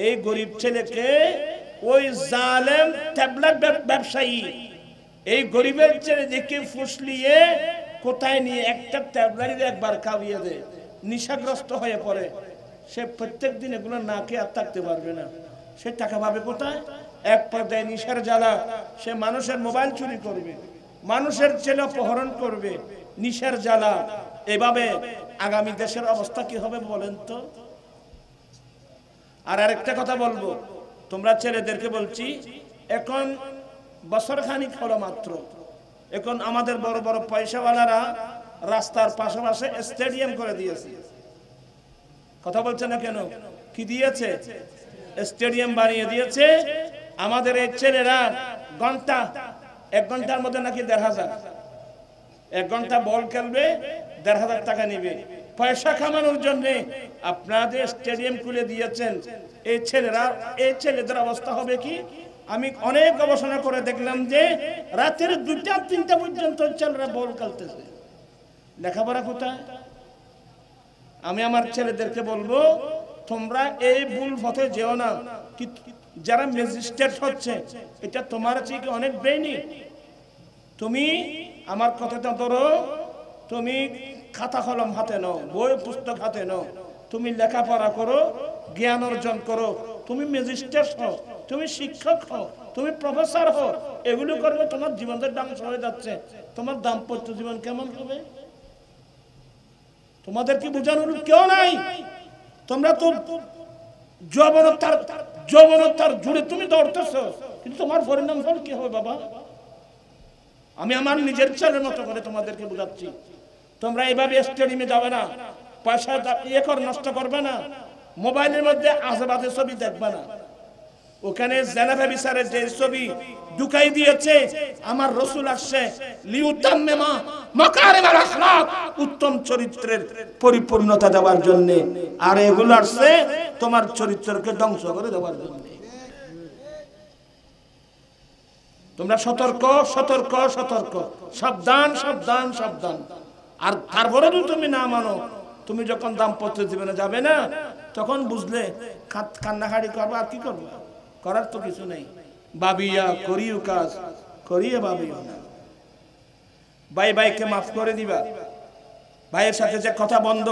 এই গরিব ছেলেকে ওই জালেম ট্যাবলেট ব্যবসায়ী এই গরিবের ছেলে দেখে ফুসলিয়ে কোথায় নিয়ে একটা ট্যাবলেট একবার খাওয়িয়ে দেয়, নেশাগ্রস্ত হয়ে পড়ে। সে প্রত্যেক দিন এগুলো না খেয়ে আর থাকতে পারবে না। সে টাকা পাবে কোথায়? এক পর্যায়ে নেশার জ্বালা, সে মানুষের মোবাইল চুরি করবে, মানুষের ছেলে অপহরণ করবে, নেশার জ্বালা। এভাবে আগামী দেশের অবস্থা কি হবে বলেন তো? আর আরেকটা কথা বলবো, তোমরা ছেলেদেরকে বলছি, এখন বছর খানিক হলো মাত্র, এখন আমাদের বড় বড় পয়সাওয়ালারা রাস্তার পাশাপাশি স্টেডিয়াম করে দিয়েছে। কথা বলছে না কেন? কি দিয়েছে? স্টেডিয়াম বানিয়ে দিয়েছে। আমাদের এই ছেলেরা ঘন্টা, 1 ঘন্টার মধ্যে নাকি 1,500, 1 ঘন্টা বল খেলবে, 1,500 টাকা নিবে। পয়সা কামানোর জন্য আপনাদের স্টেডিয়াম খুলে দিয়েছেন। এই ছেলেদের অবস্থা হবে কি? আমি অনেক গবেষণা করে দেখলাম যে রাতের 2টা 3টা পর্যন্ত ছেলেরা বল খেলতেছে। লেখাপড়া কোথায়? আমি আমার ছেলেদেরকে বলবো, তোমরা এই ভুল পথে যেও না। যারা ম্যাজিস্ট্রেট হচ্ছে, এটা তোমার থেকে অনেক বেনি। তুমি আমার কথাটা ধরো, তুমি খাতা কলম হাতে নাও, বই পুস্তক হাতে নাও, তুমি লেখাপড়া করো, জ্ঞান অর্জন করো, তুমি ম্যাজিস্ট্রেট হও, তুমি শিক্ষক হও, তুমি প্রফেসর হও। এগুলো করবে, তোমার জীবনের ধ্বংস হয়ে যাচ্ছে। তোমার দাম্পত্য জীবন কেমন হবে? তোমাদেরকে বোঝানোর কেউ নাই। তোমরা তো যৌবনতার জুড়ে তুমি দৌড়তেছো, কিন্তু তোমার পরিণাম ফল কি হবে বাবা? আমি আমার নিজের ছেলের মতো করে তোমাদেরকে বোঝাচ্ছি। তোমরা এইভাবে স্টেডিয়ামে যাবে না, পয়সা নষ্ট করবে না, মোবাইলের মধ্যে আজেবাজে ছবি দেখবে না। ওখানে জেনেভা বিচারের যে ছবি ঢুকাই দিয়েছে, আমার রাসূল আসছে লিউতাম্মিমা মাকারিমাল আখলাক, উত্তম চরিত্রের পরিপূর্ণতা দেওয়ার জন্য, আর এগুলো আসছে তোমার চরিত্রকে ধ্বংস করে দেওয়ার জন্য। তোমরা সতর্ক সতর্ক সতর্ক, সাবধান সাবধান সাবধান। আর তারপরে যদি তুমি না মানো, তুমি যখন দাম্পত্য জীবনে যাবে না, তখন বুঝলে কান্নাকাটি করবে, আর কি করবে? করার তো কিছু নেই। বাবিয়া করিও কাজ, করিয়ে বাবিও না। ভাই ভাইকে মাফ করে দিবা। ভাইয়ের সাথে যে কথা বন্ধ,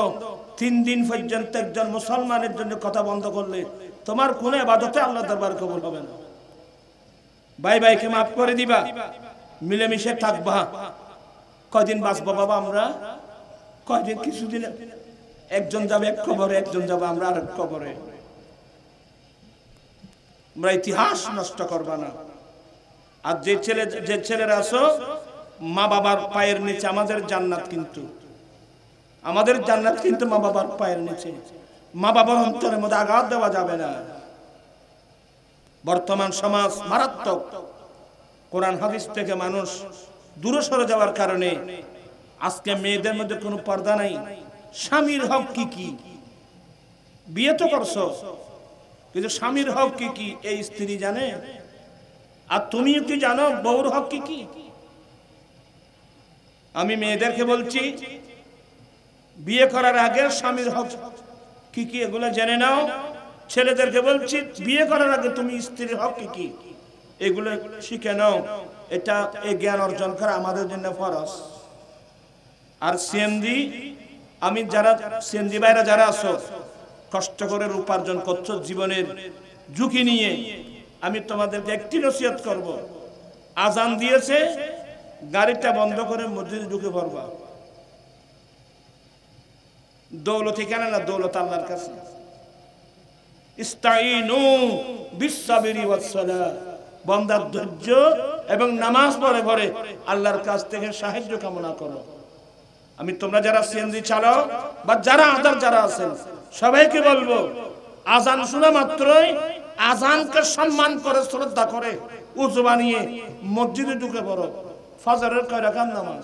3 দিন পর্যন্ত একজন মুসলমানের জন্য কথা বন্ধ করলে তোমার কোন ইবাদতে আল্লাহ দরবার কবুল হবে না। ভাই ভাইকে মাফ করে দিবা, মিলেমিশে থাকবা। কয়দিন বাঁচবো বাবা আমরা? কয়দিন? কিছুদিন। একজন যাবে এক কবরে, একজন যাবে আমরা আরেক কবরে। আমরা ইতিহাস নষ্ট করবা না। আর যে ছেলেরা আছো, মা বাবার পায়ের নিচে আমাদের জান্নাত, কিন্তু আমাদের জান্নাত কিন্তু মা বাবার পায়ের নিচে। মা বাবার অন্তরের মধ্যে আঘাত দেওয়া যাবে না। বর্তমান সমাজ মারাত্মক। কোরআন হাদিস থেকে মানুষ দূরে সরে যাওয়ার কারণে আজকে মেয়েদের মধ্যে কোনো পর্দা নাই। স্বামীর হক কি কি? বিয়ে তো করছো, কিন্তু স্বামীর হক কি কি এই স্ত্রী জানে? আর তুমিও কি জানো বউর হক কি কি? আমি মেয়েদেরকে বলছি, বিয়ে করার আগে স্বামীর হক কি কি এগুলো জেনে নাও। ছেলেদেরকে বলছি, বিয়ে করার আগে তুমি স্ত্রীর হক কি কি এগুলো শিখে নাও। এটা এই জ্ঞান অর্জন করা আমাদের জন্য ফরজ। আর সিএনজি, আমি যারা সিএনজি ভাইরা যারা আছো, কষ্ট করে উপার্জন করছো জীবনের ঝুঁকি নিয়ে, আমি তোমাদেরকে একটি নসিহত করব। আজান দিয়েছে, গাড়িটা বন্ধ করে মসজিদে ঢুকে পড়বা। দৌলত এখানে না, দৌলত আল্লাহর কাছে। ইস্তাইনু বিসসাবরি ওয়াস-সালাহ, বান্দার ধৈর্য এবং নামাজ পড়ে পড়ে আল্লাহর কাছ থেকে সাহায্য কামনা করো। আমি তোমরা যারা সিএনজি চালাও বা যারা আদার যারা আছেন সবাইকে বলবো, আজান শোনা মাত্রই আজানকে সম্মান করে শ্রদ্ধা করে উযু বানিয়ে মসজিদে ঢুকে পড়ো। ফজরের কয় রাকাত নামাজ?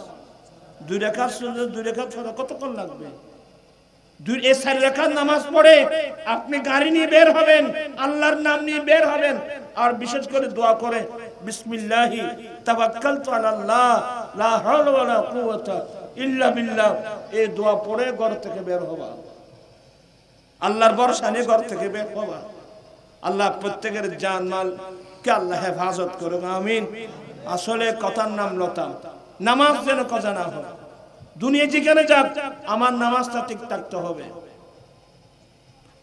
2 রাকাত। 2 রাকাত কতক্ষণ লাগবে? 4 রাকাত নামাজ পড়ে আপনি গাড়ি নিয়ে বের হবেন, আল্লাহর নাম নিয়ে বের হবেন, আর বিশেষ করে দোয়া করে বিসমিল্লাহি তাওয়াক্কালতু আলাল্লাহ লা হাওলা ওয়ালা কুওয়াতা ইল্লা বিল্লাহ, এই দোয়া পড়ে ঘর থেকে বের হবা। আল্লাহর ভরসা নিয়ে ঘর থেকে বের হবা। আল্লাহ প্রত্যেকের জান মাল কে আল্লাহ হেফাজত করুক, আমিন। আসলে কথার নাম লতা, নামাজ যেন কথা না হয়। দুনিয়া যেখানে যাক, আমার নামাজটা ঠিক থাকতে হবে।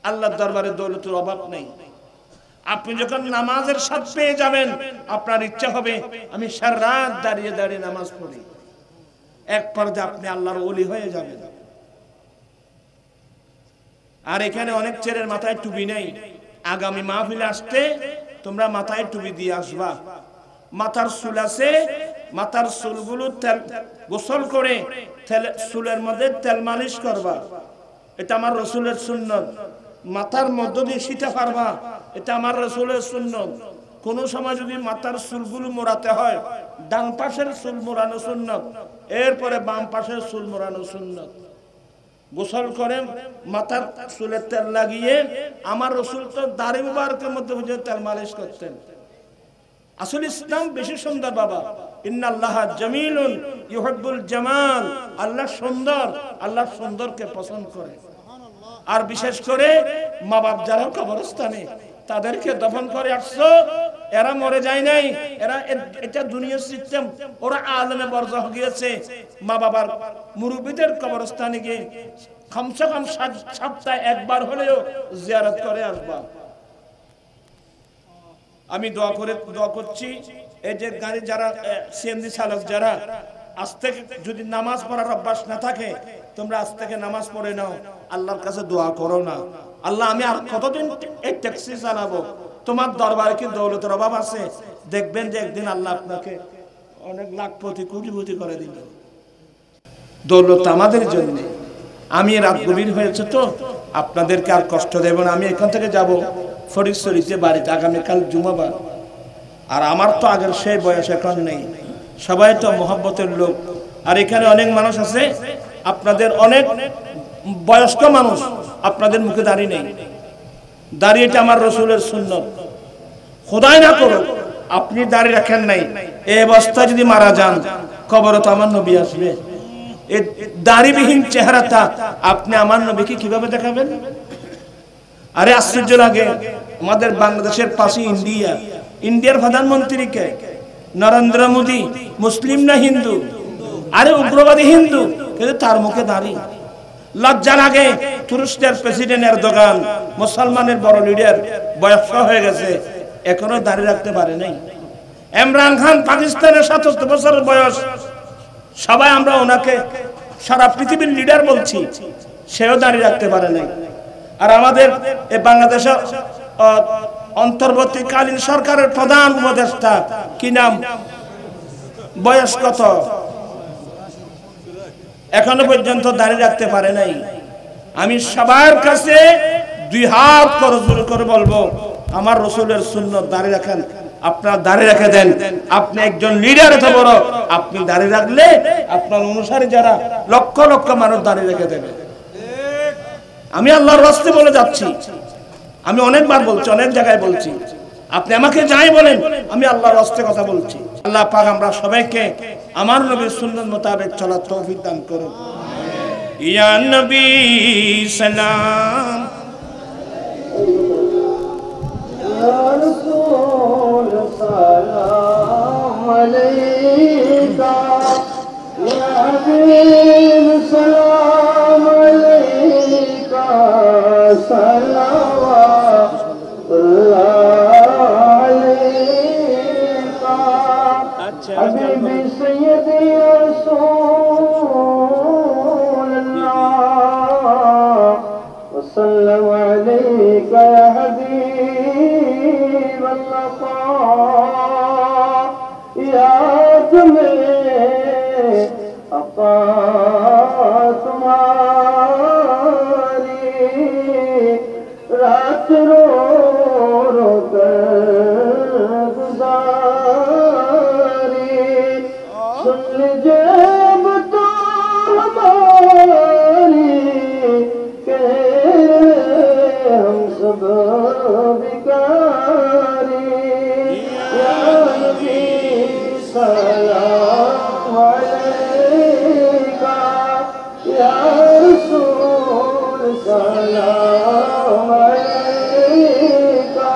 আল্লাহর দরবারে দৌলতের অভাব নেই। আপনি যখন নামাজের স্বাদ পেয়ে যাবেন, আপনার ইচ্ছা হবে আমি সারা রাত দাঁড়িয়ে দাঁড়িয়ে নামাজ পড়ি। এক পর্যায়ে আপনি আল্লাহর ওলি হয়ে যাবেন। আর এখানে অনেক ছেলের মাথায় টুপি নেই। আগামী মাহফিলে আসতে তোমরা মাথায় টুপি দিয়ে আসবা। মাথার চুল আছে, মাথার চুলগুলো তেল গোসল করে চুলের মধ্যে তেল মালিশ করবা। এটা আমার রাসূলের সুন্নাত। মাথার মধ্য দিয়ে সিটা পারবা, এটা আমার রাসূলের সুন্নাত। কোন সময় যদি মাথার চুলগুলো মোড়াতে হয়, ডান পাশের চুল মোড়ানো সুন্নাত, এরপরে বাম পাশের চুল মোড়ানো সুন্নাত। গোসল করে মাথার চুলে তেল লাগিয়ে, আমার রাসূল তো দাড়ি মুবারকের মধ্যে বুঝে তেল মালিশ করতেন। আসলে ইসলাম বেশি সুন্দর বাবা। ইন্নাল্লাহা জামিলুন ইউহিব্বুল জামাল, আল্লাহ সুন্দর, আল্লাহ সুন্দরকে পছন্দ করে। আর বিশেষ করে মা বাপ যারা কবরস্থানে, তাদেরকে দফন করে আসছো, এরা মরে যায় নাই, এরা এটা দুনিয়ার সিস্টেম। ওরা আলেমে বরজাহ গিয়েছে, মা বাবার মুরব্বিদের কবরস্থানে গিয়ে কমসে কম সপ্তাহে একবার হলেও জিয়ারত করে আসবা। আমি দোয়া করছি, এই যে গাড়ি যারা সিএনজি চালক যারা, আজ থেকে যদি নামাজ পড়ার অভ্যাস না থাকে, তো তোমরা আজ থেকে নামাজ পড়ে নাও, আল্লাহর কাছে দোয়া করো না, আল্লাহ আমি আর কতদিন এই ট্যাক্সি চালাবো, তোমার দরবারে কি দৌলতের অভাব আছে? দেখবেন যে একদিন আল্লাহ আপনাকে অনেক লাখপতি কোটিপতি করে দিল। দৌলত আমাদের জন্য। আমি রাত গভীর হয়েছে তো আপনাদেরকে আর কষ্ট দেব না। আমি এখান থেকে যাব ফরিদশরীতে বাড়িতে, আগামীকাল জুমাবার। আর আমার তো আগের সেই বয়স এখন নেই, সবাই তো মহব্বতের লোক। আর এখানে অনেক মানুষ আছে, আপনাদের অনেক বয়স্ক মানুষ, আপনাদের মুখে দাড়ি নেই। দাড়ি এটা আমার রসুলের সুন্নত। খোদাই না করো আপনি দাড়ি রাখেন নাই, এই অবস্থায় যদি মারা যান কবরে তো আমার নবী আসবে। এই দাড়িবিহীন চেহারাটা আপনি আমার নবীকে কিভাবে দেখাবেন? আরে আশ্চর্য লাগে, আমাদের বাংলাদেশের পাশে ইন্ডিয়া, ইন্ডিয়ার প্রধানমন্ত্রীকে নরেন্দ্র মোদী মুসলিম না হিন্দু? আরে উগ্রবাদী হিন্দু, কিন্তু তার মুখে দাড়ি। লজ্জা লাগে। তুরস্কের প্রেসিডেন্ট এরদোগান মুসলমানের বড় লিডার, বয়স হয়ে গেছে, এখনো দাড়ি রাখতে পারে নাই। ইমরান খান পাকিস্তানের ৭৭ বছর বয়স, সবাই আমরা ওনাকে সারা পৃথিবীর লিডার বলছি, সেও দাঁড়িয়ে রাখতে পারে নাই। আর আমাদের এই বাংলাদেশের অন্তর্বর্তীকালীন সরকারের প্রধান উপদেষ্টা কি নাম, বয়স কত, এখনো পর্যন্ত দাঁড়িয়ে রাখতে পারে নাই। আমি সবার কাছে দুই হাত করে জোর করে বলবো, আমার রসুলের সুন্নত দাঁড়িয়ে রাখেন, আপনার দাঁড়িয়ে রেখে দেন। আপনি একজন লিডার এত বড়, আপনি দাঁড়িয়ে রাখলে আপনার অনুসারী যারা লক্ষ লক্ষ মানুষ দাঁড়িয়ে রেখে দেবে। আমি আল্লাহর রাস্তে বলে যাচ্ছি, আমি অনেকবার বলছি, অনেক জায়গায় বলছি, আপনি আমাকে যাই বলেন, আমি আল্লাহর রাস্তে কথা বলছি। আল্লাহ পাক আমরা সবাইকে আমার নবীর সুন্নাত মোতাবেক চলার তৌফিক দান করুন। ইয়া নবী সালাম, ইয়া রাসূল সালাম আলাইকা, ইয়া হাবিব সালাম আলাইকা, সালাওয়াতুল্লাহ আলাইকা, হাবিবি সাইয়্যিদি রাসূলুল্লাহ, ওয়া সাল্লাম আলাইকা ইয়া হাবিব আল্লাহ, ইয়া তুমে আপা तुम्हारी रात रो रो कर गुजारी, सुन लीजिए अब तो हमारी, कह हम सब भिखारी, या नबी सलाम अलैका, या रसूल सलाम अलैका,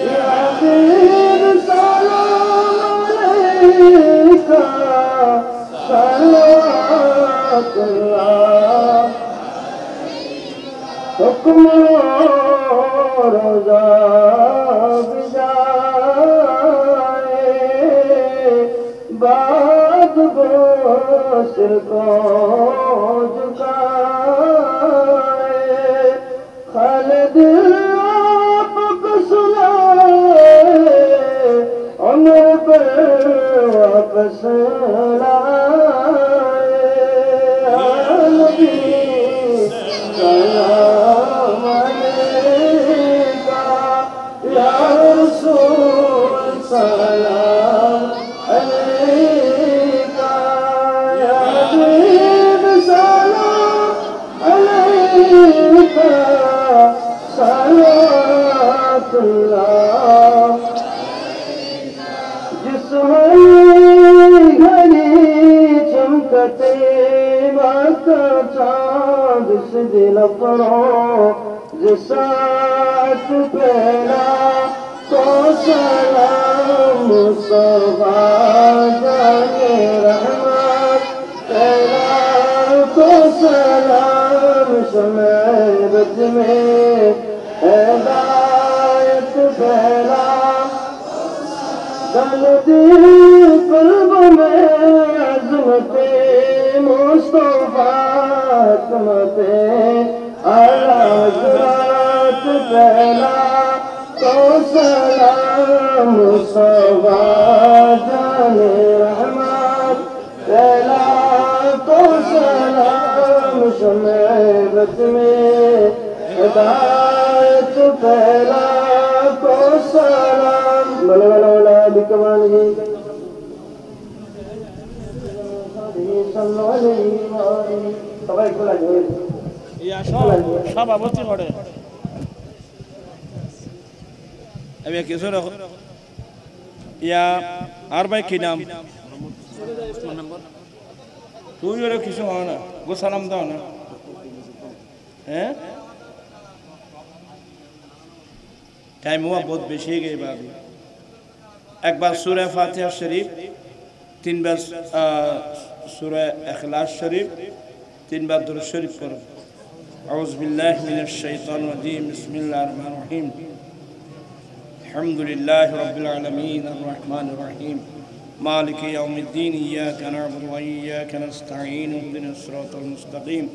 या हबीब सलाम अलैका, सलावतुल्लाह। हुक्म रोज़ा बिजाए, बाद सिर को झुकाए, खालिद आपको सुनाए, उम्र पर वापस लाए, नबी सलाम अलैका, या रसूल सलाम अलैका, या हबीब सलाम अलैका, सलावतुल्लाह। जिस्म घड़ी चमकते वक्त चाँद से दिल पड़ो, जिसात पहला तो सलाम मुस्तफा जाने रहमत, पहला तो सलाम शमेबत में हिदायत, पहला दल दिल कल्ब में अज़मते मुस्तफा हजरत में हिदायत फैला को सलाम बला बला बला बिकमान जी সবাই খোলা যাবে ইয়া সভাপতি করে আমি কিছু রাখো ইয়া আর ভাই কি নাম তুই ওরা কিছু হয় না গো সালাম দাও না হ্যাঁ টাইম हुआ बहुत বেশি হয়ে গেছে বাবু একবার সূরা ফাতিহা শরীফ তিনবার সূরা ইখলাস শরীফ তিনবার দুরূদ শরীফ পড়ো আউযু বিল্লাহি মিনাশ শাইতানির রাজীম বিসমিল্লাহির রহমানির রহিম আলহামদুলিল্লাহি রাব্বিল আলামিন আর রহমানির রহিম مالك يوم الدين إياك نعبد وإياك نستعين اهدنا الصراط المستقيم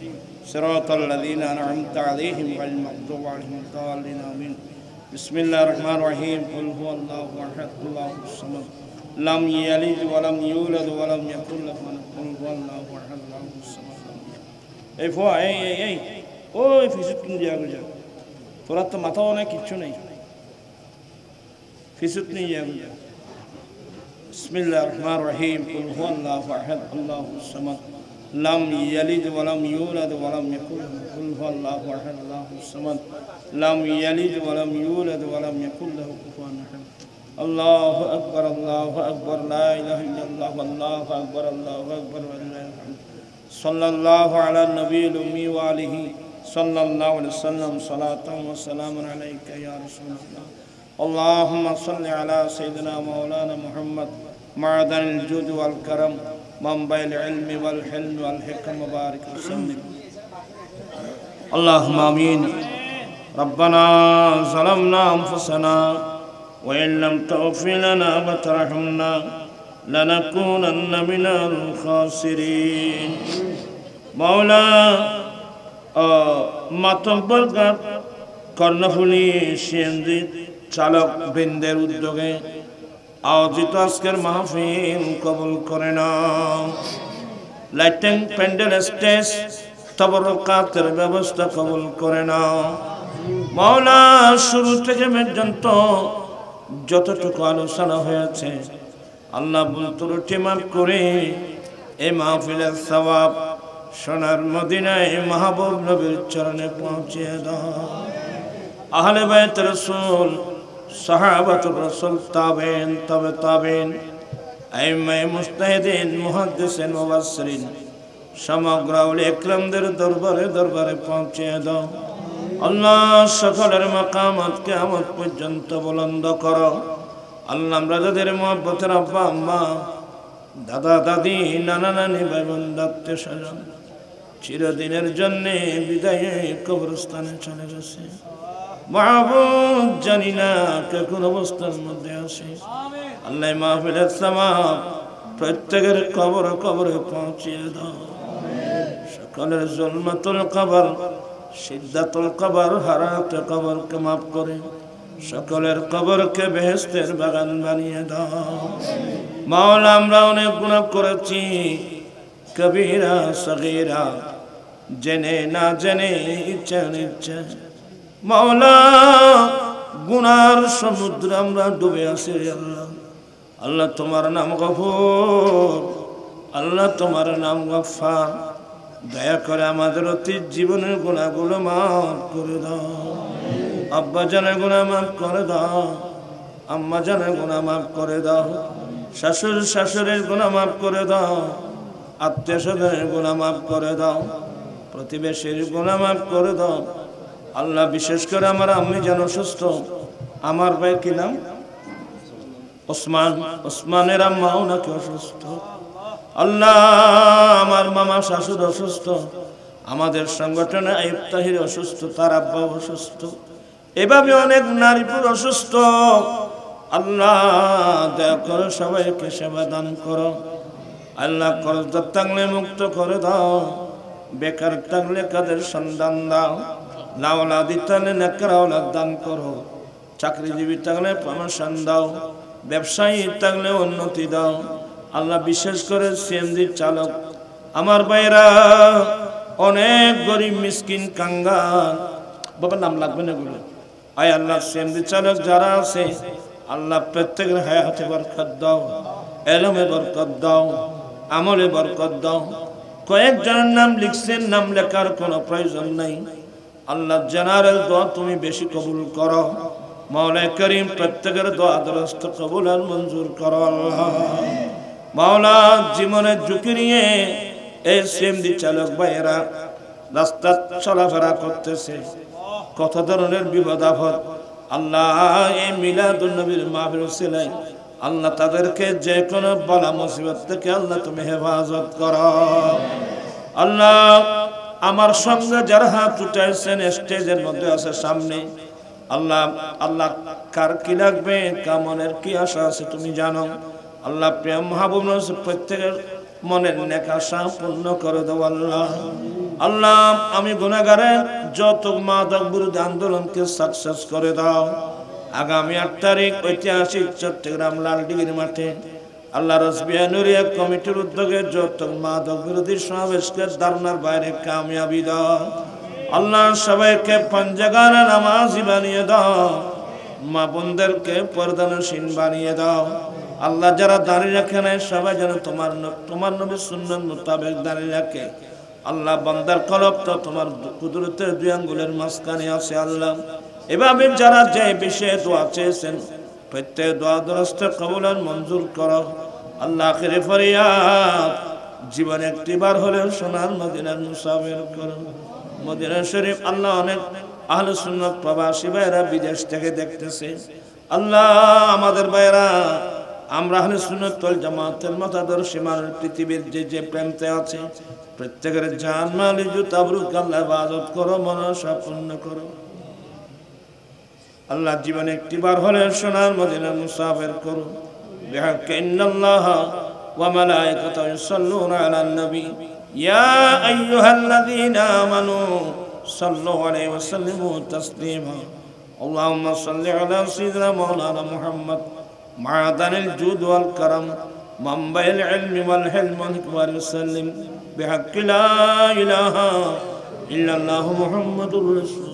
صراط الذين أنعمت عليهم غير المغضوب عليهم ولا الضالين آمين بسم الله الرحمن الرحيم قل هو الله أحد الله الصمد لم يلد ولم يولد ولم يكن له قل هو الله أحد الله الصمد এই ফোয়া এই ওই ফিসুত কিন দিয়া গো যা তোরা তো মাথাও না কিচ্ছু নেই ফিসুত নিয়ে যা গো যা بسم الله الرحمن الرحيم قل هو الله احد الله الصمد لم يلد ولم يولد ولم يكن له قل هو الله احد الله الصمد لم يلد ولم يولد ولم يكن له كفوا احد الله اكبر لا اله الا الله والله اكبر ولله الحمد صلى الله على النبي الامي وآله صلى الله عليه وسلم صلاة وسلام عليك يا رسول الله اللهم صل على سيدنا مولانا محمد معدن الجود والكرم منبع العلم والحلم والحكم وبارك وسلم اللهم آمين ربنا ظلمنا أنفسنا وإن لم تغفر لنا وترحمنا لنكونن من الخاسرين مولا মাতব্বর কর্ণফুলী সিএনজি চালক বৃন্দের উদ্যোগে আয়োজিত আজকের মাহফিল কবুল করে নাও লাইটিং প্যান্ডেল স্টেজ তবরকাতের ব্যবস্থা কবুল করে নাও মাওলা শুরু থেকে পর্যন্ত যতটুকু আলোচনা হয়েছে আল্লাহ ভুল ত্রুটি মাফ করে এই মাহফিলের সওয়াব সোনার মদিনায় মাহবুব নবীর চরণে পৌঁছিয়ে দাও আহলে বাইত রাসূল সাহাবাতুর রাসূল তাবেইন তবে তাবেইন আইম্মায়ে মুজতাহিদিন মুহাদ্দিসিন মুফাসসিরিন সমগ্র আউলিয়া ইকরামদের দরবারে পৌঁছিয়ে দাও আল্লাহ সকলের মাকামাত কিয়ামত পর্যন্ত বুলন্দ করো আল্লাহ আমরা যাদের মুহাব্বতের আব্বা আম্মা দাদা দাদি নানা নানি ভাই বোন আত্মীয় স্বজন চিরদিনের জন্য বিদায় কবরস্থানে চলে গেছে মাহবুব জানি না কোন অবস্থার মধ্যে আছে আল্লাহ মাহফিলের সওয়াব প্রত্যেকের কবরে পৌঁছিয়ে দাও সকলের জুলমাতুল কবর সিদ্ধাতুল কবর হারাতে কবরকে মাফ করে সকলের কবরকে বেহেশতের বাগান বানিয়ে দাও মাওলা আমরা অনেক গুনাহ করেছি কবিরা সগীরা জেনে না জেনে ইচ্ছা অনিচ্ছা মাওলা গুনার সমুদ্র আমরা ডুবে আছি আল্লাহ আল্লাহ তোমার নাম গফুর আল্লাহ তোমার নাম গফফার দয়া করে আমাদের অতীত জীবনের গুনাহগুলো মাফ করে দাও আব্বা জানের গুনাহ মাফ করে দাও আম্মা জানের গুনাহ মাফ করে দাও শাশুড়ির গুনাহ মাফ করে দাও আত্মীয় স্বজনের গুনাহ মাফ করে দাও প্রতিবেশীর গুনাহ মাফ করে দাও আল্লাহ বিশেষ করে আমার আম্মি যেন সুস্থ আমার ভাই কি নাম ওসমানের আম্মাও নাকি অসুস্থ আল্লাহ আমার মামা শাশুড় অসুস্থ আমাদের সংগঠনে আইয়ুব তাহির অসুস্থ তার আব্বা অসুস্থ এভাবে অনেক নারী পুরুষ অসুস্থ আল্লাহ দয়া করে সবাইকে সেবা দান করো আল্লাহ কর্জদার থাকলে মুক্ত করে দাও বেকার থাকলে কাদের সন্ধান দাও লাউলাদি থাকলে নেকর আওলাদ দান করো চাকরিজীবী থাকলে প্রমোশন দাও ব্যবসায়ী থাকলে উন্নতি দাও আল্লাহ বিশেষ করে সিএনজি চালক আমার ভাইরা অনেক গরিব মিসকিন কাঙ্গাল, বাবার নাম লাগবে না গুলো। আয় আল্লাহ সিএনজি চালক যারা আছে আল্লাহ প্রত্যেকের হায়াতে বরকত দাও, এলমে বরকত দাও, আমলে বরকত দাও। কয়েকজনের নাম লিখছেন, নাম লেখার কোনো প্রয়োজন নাই। আল্লাহ জেনারেল দোয়া তুমি বেশি কবুল করো। মাওলা করিম প্রত্যেকের দোয়া দরস্ত কবুল আর মঞ্জুর করো আল্লাহ। মাওলা জীবনের ঝুঁকি নিয়ে এই সিএনজি চালক ভাইয়েরা রাস্তা চলাফেরা করতেছে, কত ধরনের বিপদ আপদ। আল্লাহ এই মিলাদুন নবীর মাহফিল ছিলেন, আল্লাহ তাদেরকে যে কোনো বালা মুসিবত থেকে আল্লাহ তুমি হেফাজত করো। আল্লাহ আমার সঙ্গে যারা হাত উঠাইছেন স্টেজের মধ্যে আছে সামনে, আল্লাহ আল্লাহ কার কি লাগবে, কামনের কি আশা আছে তুমি জানো। আল্লাহ প্রিয় মাহবুব প্রত্যেকের মনের নেক আশা পূর্ণ করে দাও আল্লাহ। আল্লাহ আমি গুনাহগারের যত মাদক বিরোধী আন্দোলনকে সাকসেস করে দাও। আগামী 8 তারিখ ঐতিহাসিক চট্টগ্রাম লালদিঘির মাঠে আল্লাহ রসবিয়া নুরিয়া কমিটির উদ্যোগে যত মাদক বিরোধী সমাবেশকে ধারণার বাইরে কামিয়াবি দাও আল্লাহ। সবাইকে পঞ্জাগানা নামাজি বানিয়ে দাও, মা বোনদেরকে পর্দানশীল বানিয়ে দাও আল্লাহ। যারা দাঁড়িয়ে রাখে না সবাই যেন তোমার নবীর সুন্নাত মোতাবেক দাঁড়িয়ে রাখে আল্লাহ। বান্দার কলব তো তোমার কুদরতের 2 আঙ্গুলের মাঝখানে আছে আল্লাহ। এভাবে যারা যে বিষয়ে দোয়া চেয়েছেন প্রত্যেক দোয়া দরস্ত কবুল আর মঞ্জুর করো আল্লাহ। আখিরে ফরিয়াদ জীবনে একটিবার হলেও সোনার মদিনার মুসাফির করো। মদিনা শরীফ আল্লাহ অনেক আহলে সুন্নাত প্রবাসী ভাইরা বিদেশ থেকে দেখতেছে আল্লাহ। আমাদের ভাইরা আমরা আহলে সুন্নাত ওয়াল জামাতের মতাদর্শী মানুষ পৃথিবীর যে প্রেমতে আছে প্রত্যেকের জান মাল ইজ্জত আবরুক আল্লাহ ইবাদত করো, মনসা পূর্ণ করো আল্লাহ। জীবনে একটিবার হলে সোনার মদিনার মুসাফির করো। বিহাক্কি ইন্নাল্লাহ ওয়া মালায়েকাতাহু ইউসাল্লুনা আলান নবী ইয়া আইয়ুহাল্লাযীনা আমানু সাল্লু আলাইহি ওয়া সাল্লিমু তাসলিমা। আল্লাহুম্মা সাল্লি আলা সাইয়্যিদিনা মাওলানা মুহাম্মদ মা'দানিল জুদ ওয়াল কারাম মানবাইল ইলমি ওয়াল হিলম ওয়াল হিকমা ওয়া সাল্লিম বিহাক্কি লা ইলাহা ইল্লাল্লাহু মুহাম্মাদুর রাসূল।